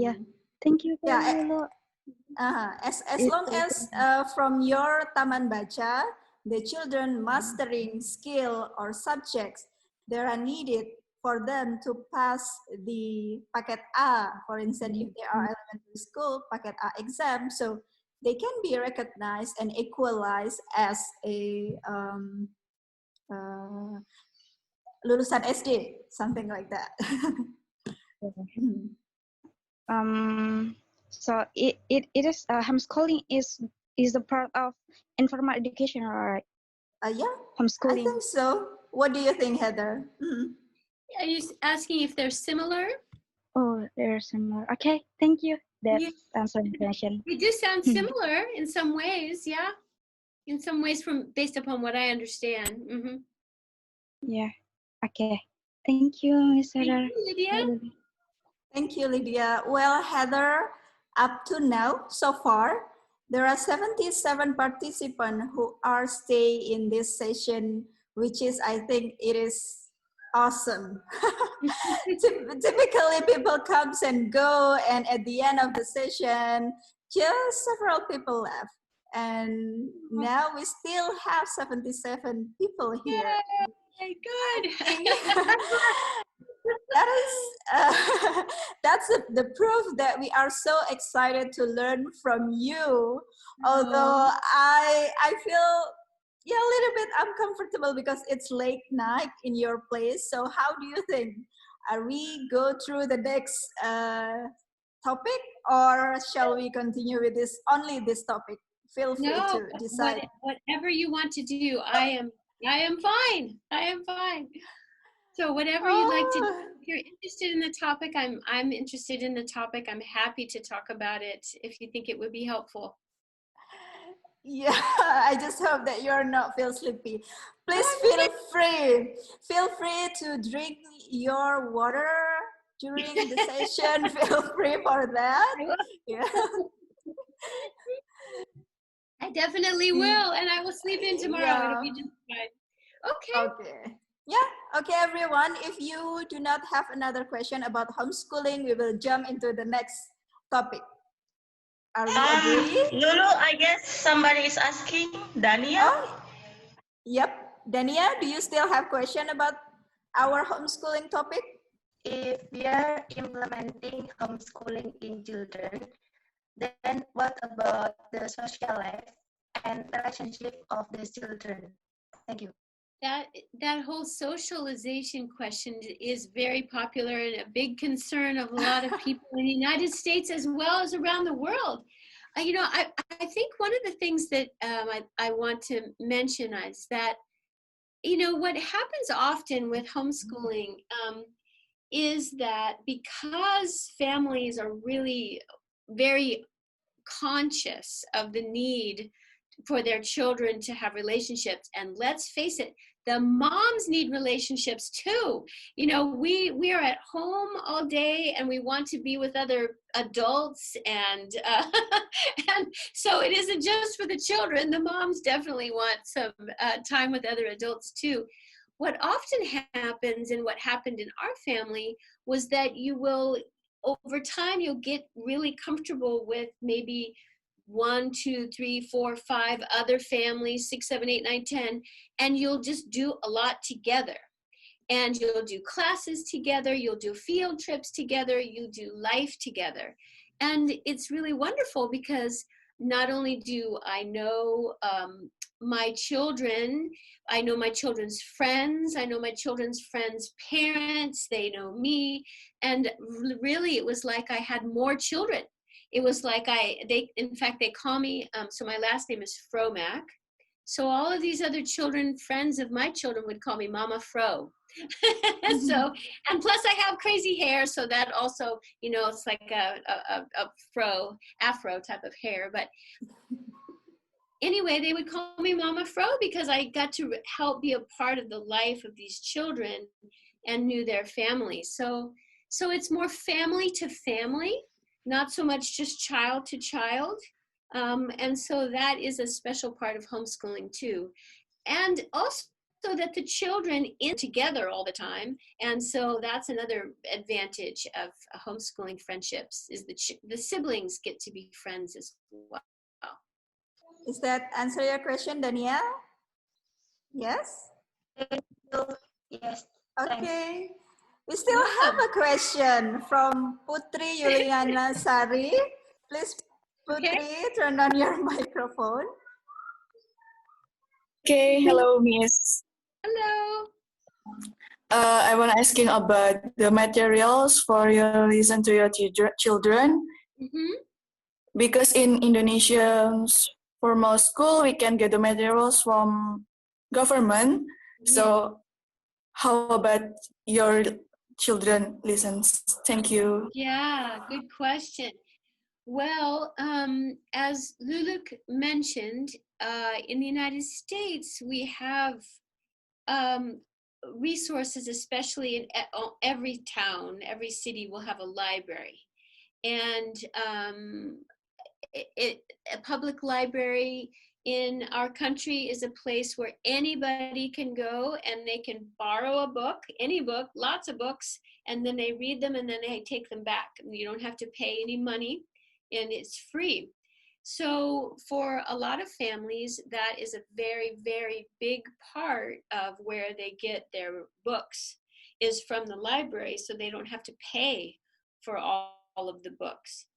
Thank you, Kak Yeah, Lulu. as long as from your Taman Baca, the children mastering skill or subjects that are needed for them to pass the packet A, for instance, if they are elementary school, packet A exam, so they can be recognized and equalized as a lulusan SD, something like that. So it is homeschooling is a part of informal education, right? Yeah, Homeschooling. I think so. What do you think, Heather? Are you asking if they're similar? Oh, they're similar. Okay, thank you. That answers the question. They do sound similar in some ways, yeah. In some ways, from based upon what I understand. Mm-hmm. Yeah. Okay. Thank you, Miss Heather. Thank you, Lydia. Thank you, Lydia. Well, Heather, up to now, so far, there are 77 participants who are staying in this session, which is, I think, it is awesome. Typically, people comes and go, and at the end of the session, just several people left. And now we still have 77 people here. Yay, good. That is that's the proof that we are so excited to learn from you. Although I feel a little bit uncomfortable because it's late night in your place. So how do you think? Are we go through the next topic, or shall we continue with only this topic? Feel free to decide. Whatever you want to do, I am fine. I am fine. So whatever you'd like to do, if you're interested in the topic, I'm interested in the topic. I'm happy to talk about it if you think it would be helpful. Yeah, I just hope that you're not feel sleepy. Please feel free. Feel free to drink your water during the session. Feel free for that. Yeah. I definitely will, and I will sleep in tomorrow. Yeah. It'll be just fine. Okay. Yeah. Okay, everyone. If you do not have another question about homeschooling, we will jump into the next topic. Are we agree? Lulu, I guess somebody is asking. Dania? Oh, yep. Dania, do you still have question about our homeschooling topic? If we are implementing homeschooling in children, then what about the social life and relationship of the children? Thank you. That whole socialization question is very popular and a big concern of a lot of people in the United States as well as around the world. I think one of the things that I want to mention is that you know, what happens often with homeschooling is that because families are really very conscious of the need for their children to have relationships, and let's face it, the moms need relationships too. You know, we are at home all day and we want to be with other adults, and and so it isn't just for the children. The moms definitely want some time with other adults too. What often happens, and what happened in our family, was that you will, over time, you'll get really comfortable with maybe 1, 2, 3, 4, 5 other families, 6, 7, 8, 9, 10, and you'll just do a lot together. And you'll do classes together, you'll do field trips together, you do life together. And it's really wonderful because not only do I know my children, I know my children's friends, I know my children's friends' parents, they know me, and really it was like I had more children. It was like in fact, they call me, so my last name is Fromack. So all of these other children, friends of my children, would call me Mama Fro. So, and plus I have crazy hair, so that also, you know, it's like a afro type of hair. But anyway, they would call me Mama Fro because I got to help be a part of the life of these children and knew their families. So it's more family to family, not so much just child to child. And so that is a special part of homeschooling too. And also that the children in together all the time. And so that's another advantage of homeschooling friendships, is the siblings get to be friends as well. Is that answer your question, Danielle? Yes? Yes. Okay. We still have a question from Putri Yuliana Sari. Please, Putri, turn on your microphone. Okay, hello, Miss. Hello. I want to asking about the materials for your listen to your children. Because in Indonesia's formal school, we can get the materials from government. So how about your children listens? Thank you. Yeah, good question. Well, as Luluk mentioned, in the United States, we have resources, especially in every town, every city will have a library. And a public library in our country is a place where anybody can go and they can borrow a book, any book, lots of books, and then they read them and then they take them back. You don't have to pay any money, and it's free. So for a lot of families, that is a very, very big part of where they get their books, is from the library, so they don't have to pay for all of the books.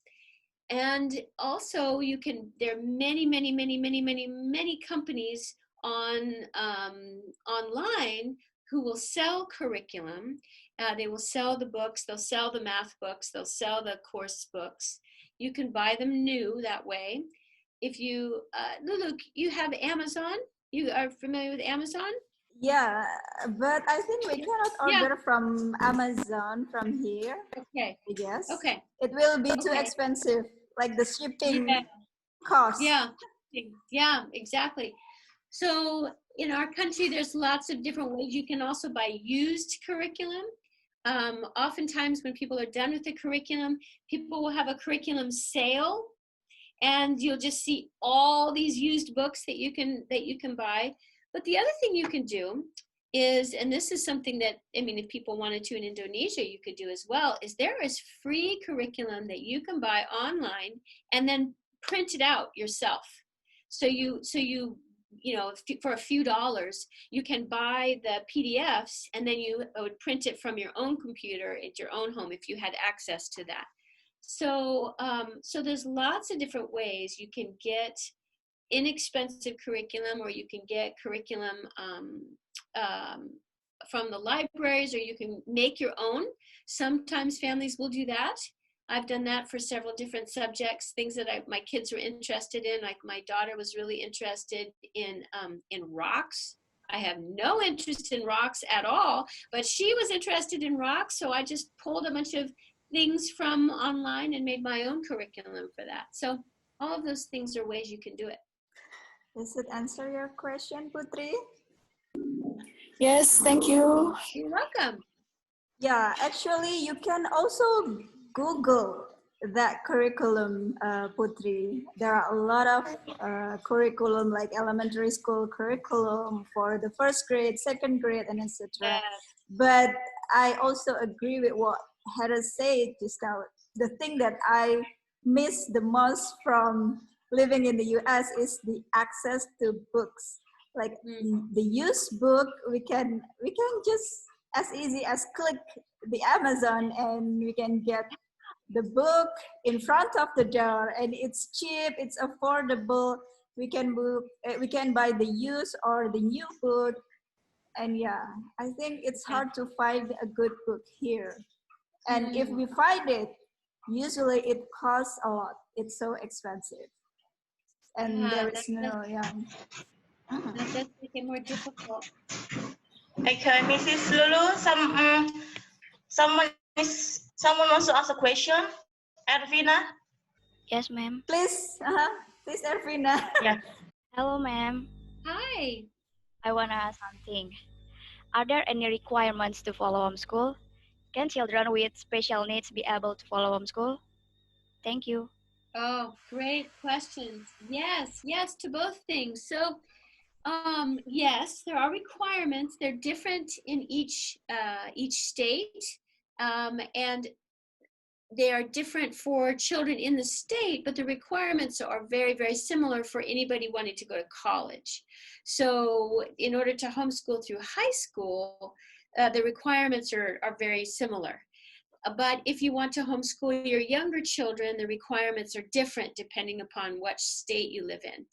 And also there are many, many, many, many, many, many companies online who will sell curriculum. They will sell the books, they'll sell the math books, they'll sell the course books. You can buy them new that way. If you, Luluk, you have Amazon? You are familiar with Amazon? Yeah, but I think we cannot order from Amazon from here. Okay. Yes. Okay. It will be too expensive, like the shipping cost. Yeah, exactly. So in our country, there's lots of different ways. You can also buy used curriculum. Oftentimes when people are done with the curriculum, people will have a curriculum sale, and you'll just see all these used books that you can buy. But the other thing you can do is, and this is something that, I mean, if people wanted to in Indonesia, you could do as well, is there is free curriculum that you can buy online and then print it out yourself. So you know, for a few dollars, you can buy the PDFs, and then you would print it from your own computer at your own home if you had access to that. So, so there's lots of different ways you can get inexpensive curriculum, or you can get curriculum from the libraries, or you can make your own. Sometimes families will do that. I've done that for several different subjects, things that my kids were interested in. Like my daughter was really interested in rocks. I have no interest in rocks at all, but she was interested in rocks, so I just pulled a bunch of things from online and made my own curriculum for that. So all of those things are ways you can do it. Does it answer your question, Putri? Yes, thank you. You're welcome. Yeah, actually, you can also Google that curriculum, Putri. There are a lot of curriculum, like elementary school curriculum for the first grade, second grade, and etc. Yes. But I also agree with what Heather said just now. The thing that I miss the most from living in the US is the access to books. Like the used book, we can just as easy as click the Amazon and we can get the book in front of the door, and it's cheap, it's affordable. We can buy the used or the new book, and yeah, I think it's hard to find a good book here. And if we find it, usually it costs a lot. It's so expensive, and there is no That does make it more difficult. Okay, Mrs. Lulu, someone wants to ask a question. Ervina? Yes, ma'am. Please, please, Ervina. Yeah. Hello, ma'am. Hi. I want to ask something. Are there any requirements to follow homeschool? Can children with special needs be able to follow homeschool? Thank you. Oh, great questions. Yes to both things. So, yes, there are requirements. They're different in each state, and they are different for children in the state, but the requirements are very, very similar for anybody wanting to go to college. So in order to homeschool through high school, the requirements are very similar. But if you want to homeschool your younger children, the requirements are different depending upon what state you live in.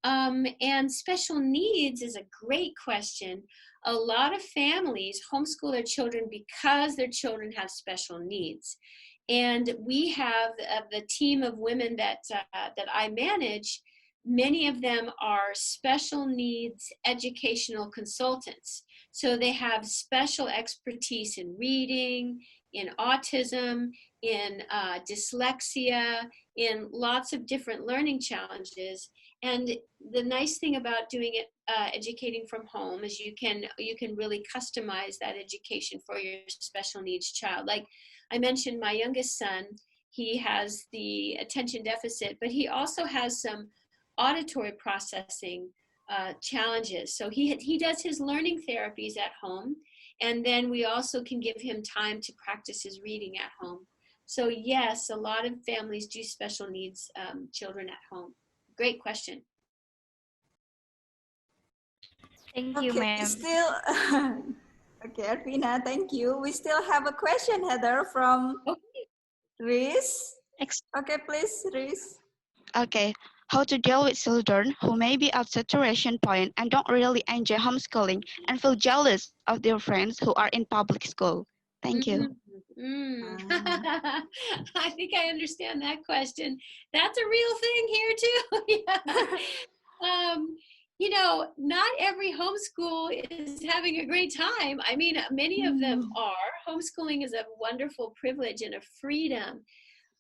And special needs is a great question. A lot of families homeschool their children because their children have special needs. And we have the team of women that I manage. Many of them are special needs educational consultants. So they have special expertise in reading, in autism, in dyslexia, in lots of different learning challenges. And the nice thing about doing it, educating from home, is you can really customize that education for your special needs child. Like I mentioned, my youngest son, he has the attention deficit, but he also has some auditory processing challenges. So he does his learning therapies at home, and then we also can give him time to practice his reading at home. So yes, a lot of families do special needs children at home. Great question. Thank you, ma'am. Still, okay, Arvina, thank you. We still have a question, Heather, from Reese. Okay, please, Reese. Okay, how to deal with children who may be at saturation point and don't really enjoy homeschooling and feel jealous of their friends who are in public school. Thank you. I think I understand that question. That's a real thing here too. Yeah. You know, not every homeschool is having a great time. I mean, many of them are. Homeschooling is a wonderful privilege and a freedom,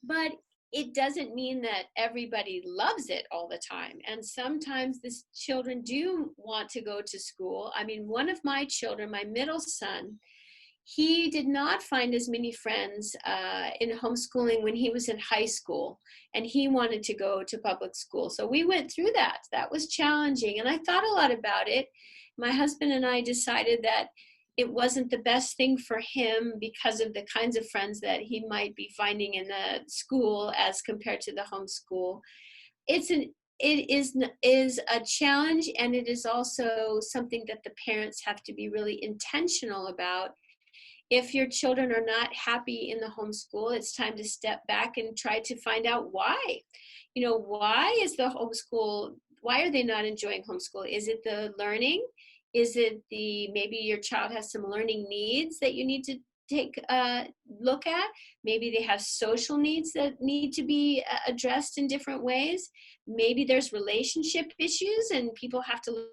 but it doesn't mean that everybody loves it all the time. And sometimes the children do want to go to school. I mean, one of my children, my middle son, he did not find as many friends in homeschooling when he was in high school, and he wanted to go to public school. So we went through that. That was challenging, and I thought a lot about it. My husband and I decided that it wasn't the best thing for him because of the kinds of friends that he might be finding in the school as compared to the homeschool. It is a challenge, and it is also something that the parents have to be really intentional about. If your children are not happy in the homeschool, it's time to step back and try to find out why. You know, why is the homeschool, why are they not enjoying homeschool? Is it the learning? Is it maybe your child has some learning needs that you need to take a look at? Maybe they have social needs that need to be addressed in different ways. Maybe there's relationship issues and people have to look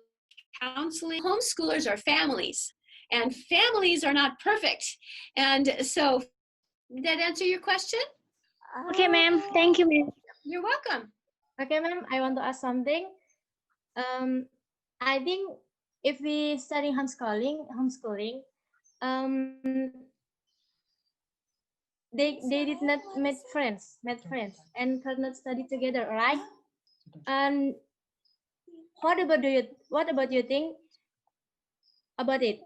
counseling. Homeschoolers are families, and families are not perfect. And so, did that answer your question? Okay, ma'am. Thank you, ma'am. You're welcome. Okay, ma'am. I want to ask something. I think if we study homeschooling, they did not make friends, and could not study together, right? And what about you think about it?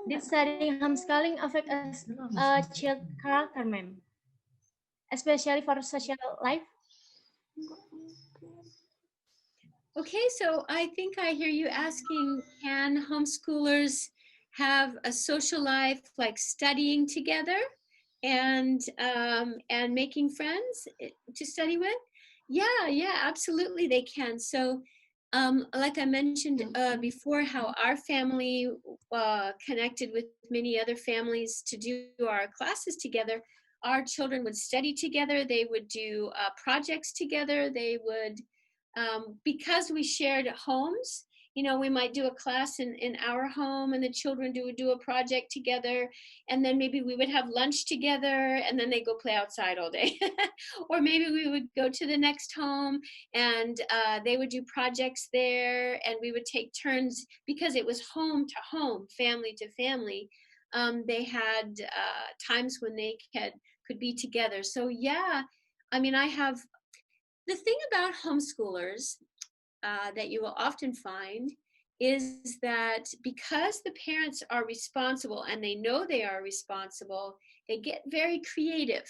Did studying homeschooling affect a child character, ma'am? Especially for social life? Okay, so I think I hear you asking, can homeschoolers have a social life like studying together and making friends to study with? Yeah, absolutely they can. So like I mentioned before, how our family connected with many other families to do our classes together. Our children would study together. They would do projects together. They would, because we shared homes, you know, we might do a class in our home and the children would do a project together, and then maybe we would have lunch together and then they go play outside all day. Or maybe we would go to the next home and they would do projects there, and we would take turns because it was home to home, family to family. They had times when they could be together. So yeah, I mean, I have the thing about homeschoolers that you will often find is that because the parents are responsible and they know they are responsible, they get very creative.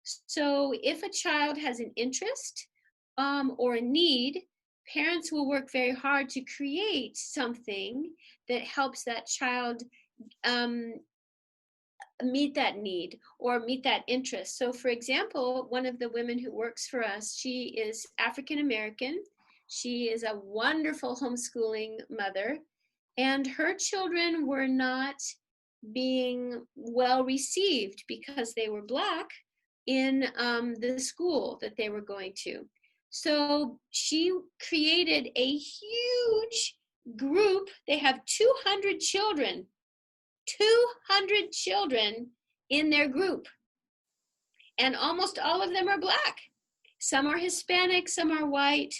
So if a child has an interest or a need, parents will work very hard to create something that helps that child meet that need or meet that interest. So for example, one of the women who works for us, she is African American. She is a wonderful homeschooling mother, and her children were not being well received because they were Black in the school that they were going to. So she created a huge group. They have 200 children in their group, and almost all of them are Black. Some are Hispanic, some are white,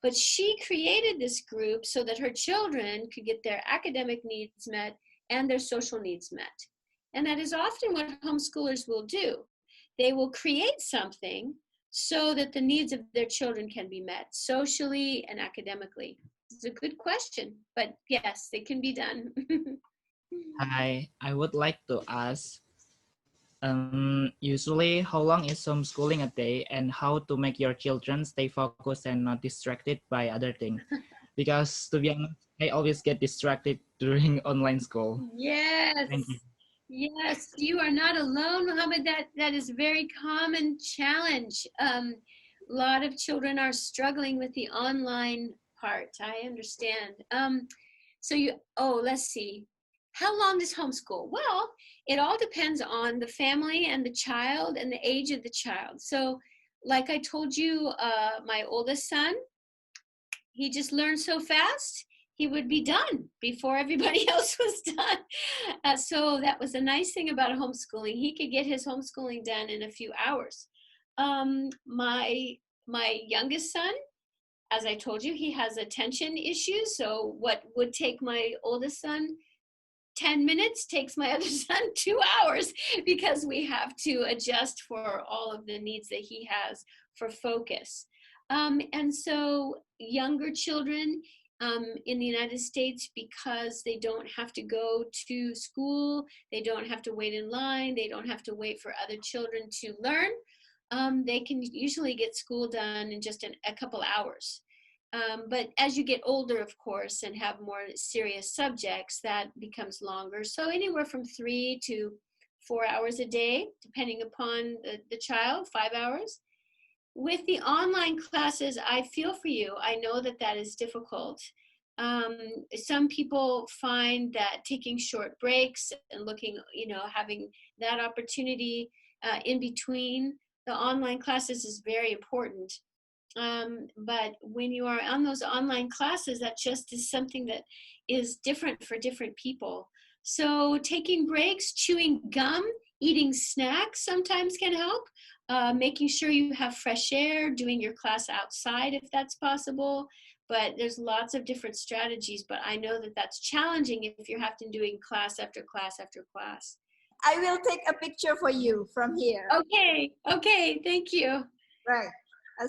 but she created this group so that her children could get their academic needs met and their social needs met. And that is often what homeschoolers will do. They will create something so that the needs of their children can be met socially and academically. It's a good question, but yes, it can be done. Hi, I would like to ask, usually how long is homeschooling a day, and how to make your children stay focused and not distracted by other things? Because to be honest, I always get distracted during online school. Yes. Thank you. Yes, you are not alone, Muhammad. That is a very common challenge. A lot of children are struggling with the online part. I understand. Let's see. How long does homeschool? Well, it all depends on the family and the child and the age of the child. So like I told you, my oldest son, he just learned so fast, he would be done before everybody else was done. So that was a nice thing about homeschooling. He could get his homeschooling done in a few hours. My youngest son, as I told you, he has attention issues. So what would take my oldest son 10 minutes takes my other son 2 hours, because we have to adjust for all of the needs that he has for focus. And so younger children in the United States, because they don't have to go to school, they don't have to wait in line, they don't have to wait for other children to learn, they can usually get school done in just a couple hours. But as you get older, of course, and have more serious subjects, that becomes longer. So anywhere from 3 to 4 hours a day, depending upon the child, 5 hours. With the online classes, I feel for you. I know that is difficult. Some people find that taking short breaks and looking, having that opportunity in between the online classes is very important. But when you are on those online classes, that just is something that is different for different people. So taking breaks, chewing gum, eating snacks sometimes can help. Making sure you have fresh air, doing your class outside if that's possible. But there's lots of different strategies, but I know that that's challenging if you're having doing class after class after class. I will take a picture for you from here. Okay, thank you. Right.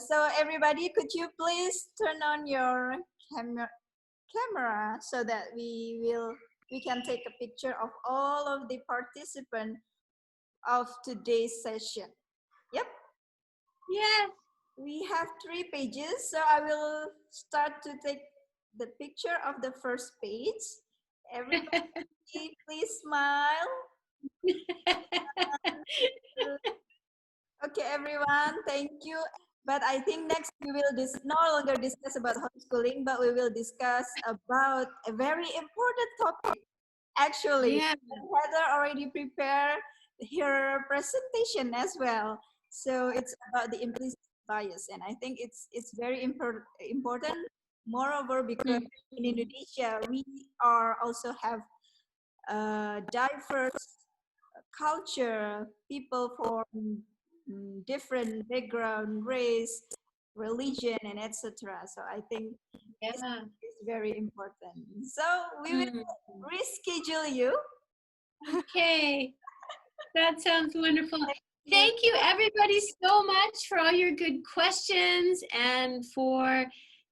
So everybody, could you please turn on your camera so that we can take a picture of all of the participants of today's session. Yep. Yeah. We have 3 pages, so I will start to take the picture of the first page. Everybody, please smile. Okay, everyone, thank you. But I think next we will no longer discuss about homeschooling, but we will discuss about a very important topic. Actually, Heather already prepared her presentation as well. So it's about the implicit bias, and I think it's very important. Moreover, because in Indonesia we are also have diverse culture, people from different background, race, religion, and etc. So I think it's very important. So we will reschedule you. Okay, that sounds wonderful. Thank you everybody so much for all your good questions and for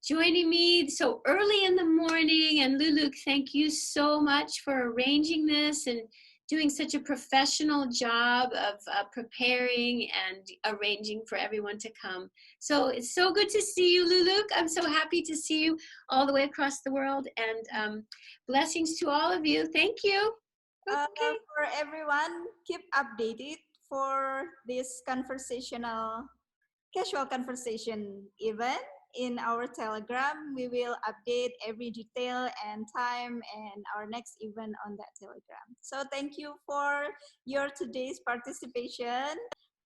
joining me so early in the morning. And Luluk, thank you so much for arranging this and doing such a professional job of preparing and arranging for everyone to come. So it's so good to see you, Luluk. I'm so happy to see you all the way across the world, and blessings to all of you. Thank you. Okay. For everyone, keep updated for this casual conversation event in our Telegram. We will update every detail and time and our next event on that Telegram. So thank you for your today's participation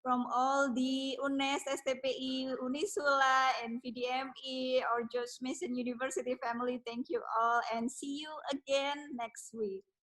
from all the UNES, STPI, Unisula, and VDME or George Mason University family. Thank you all and see you again next week.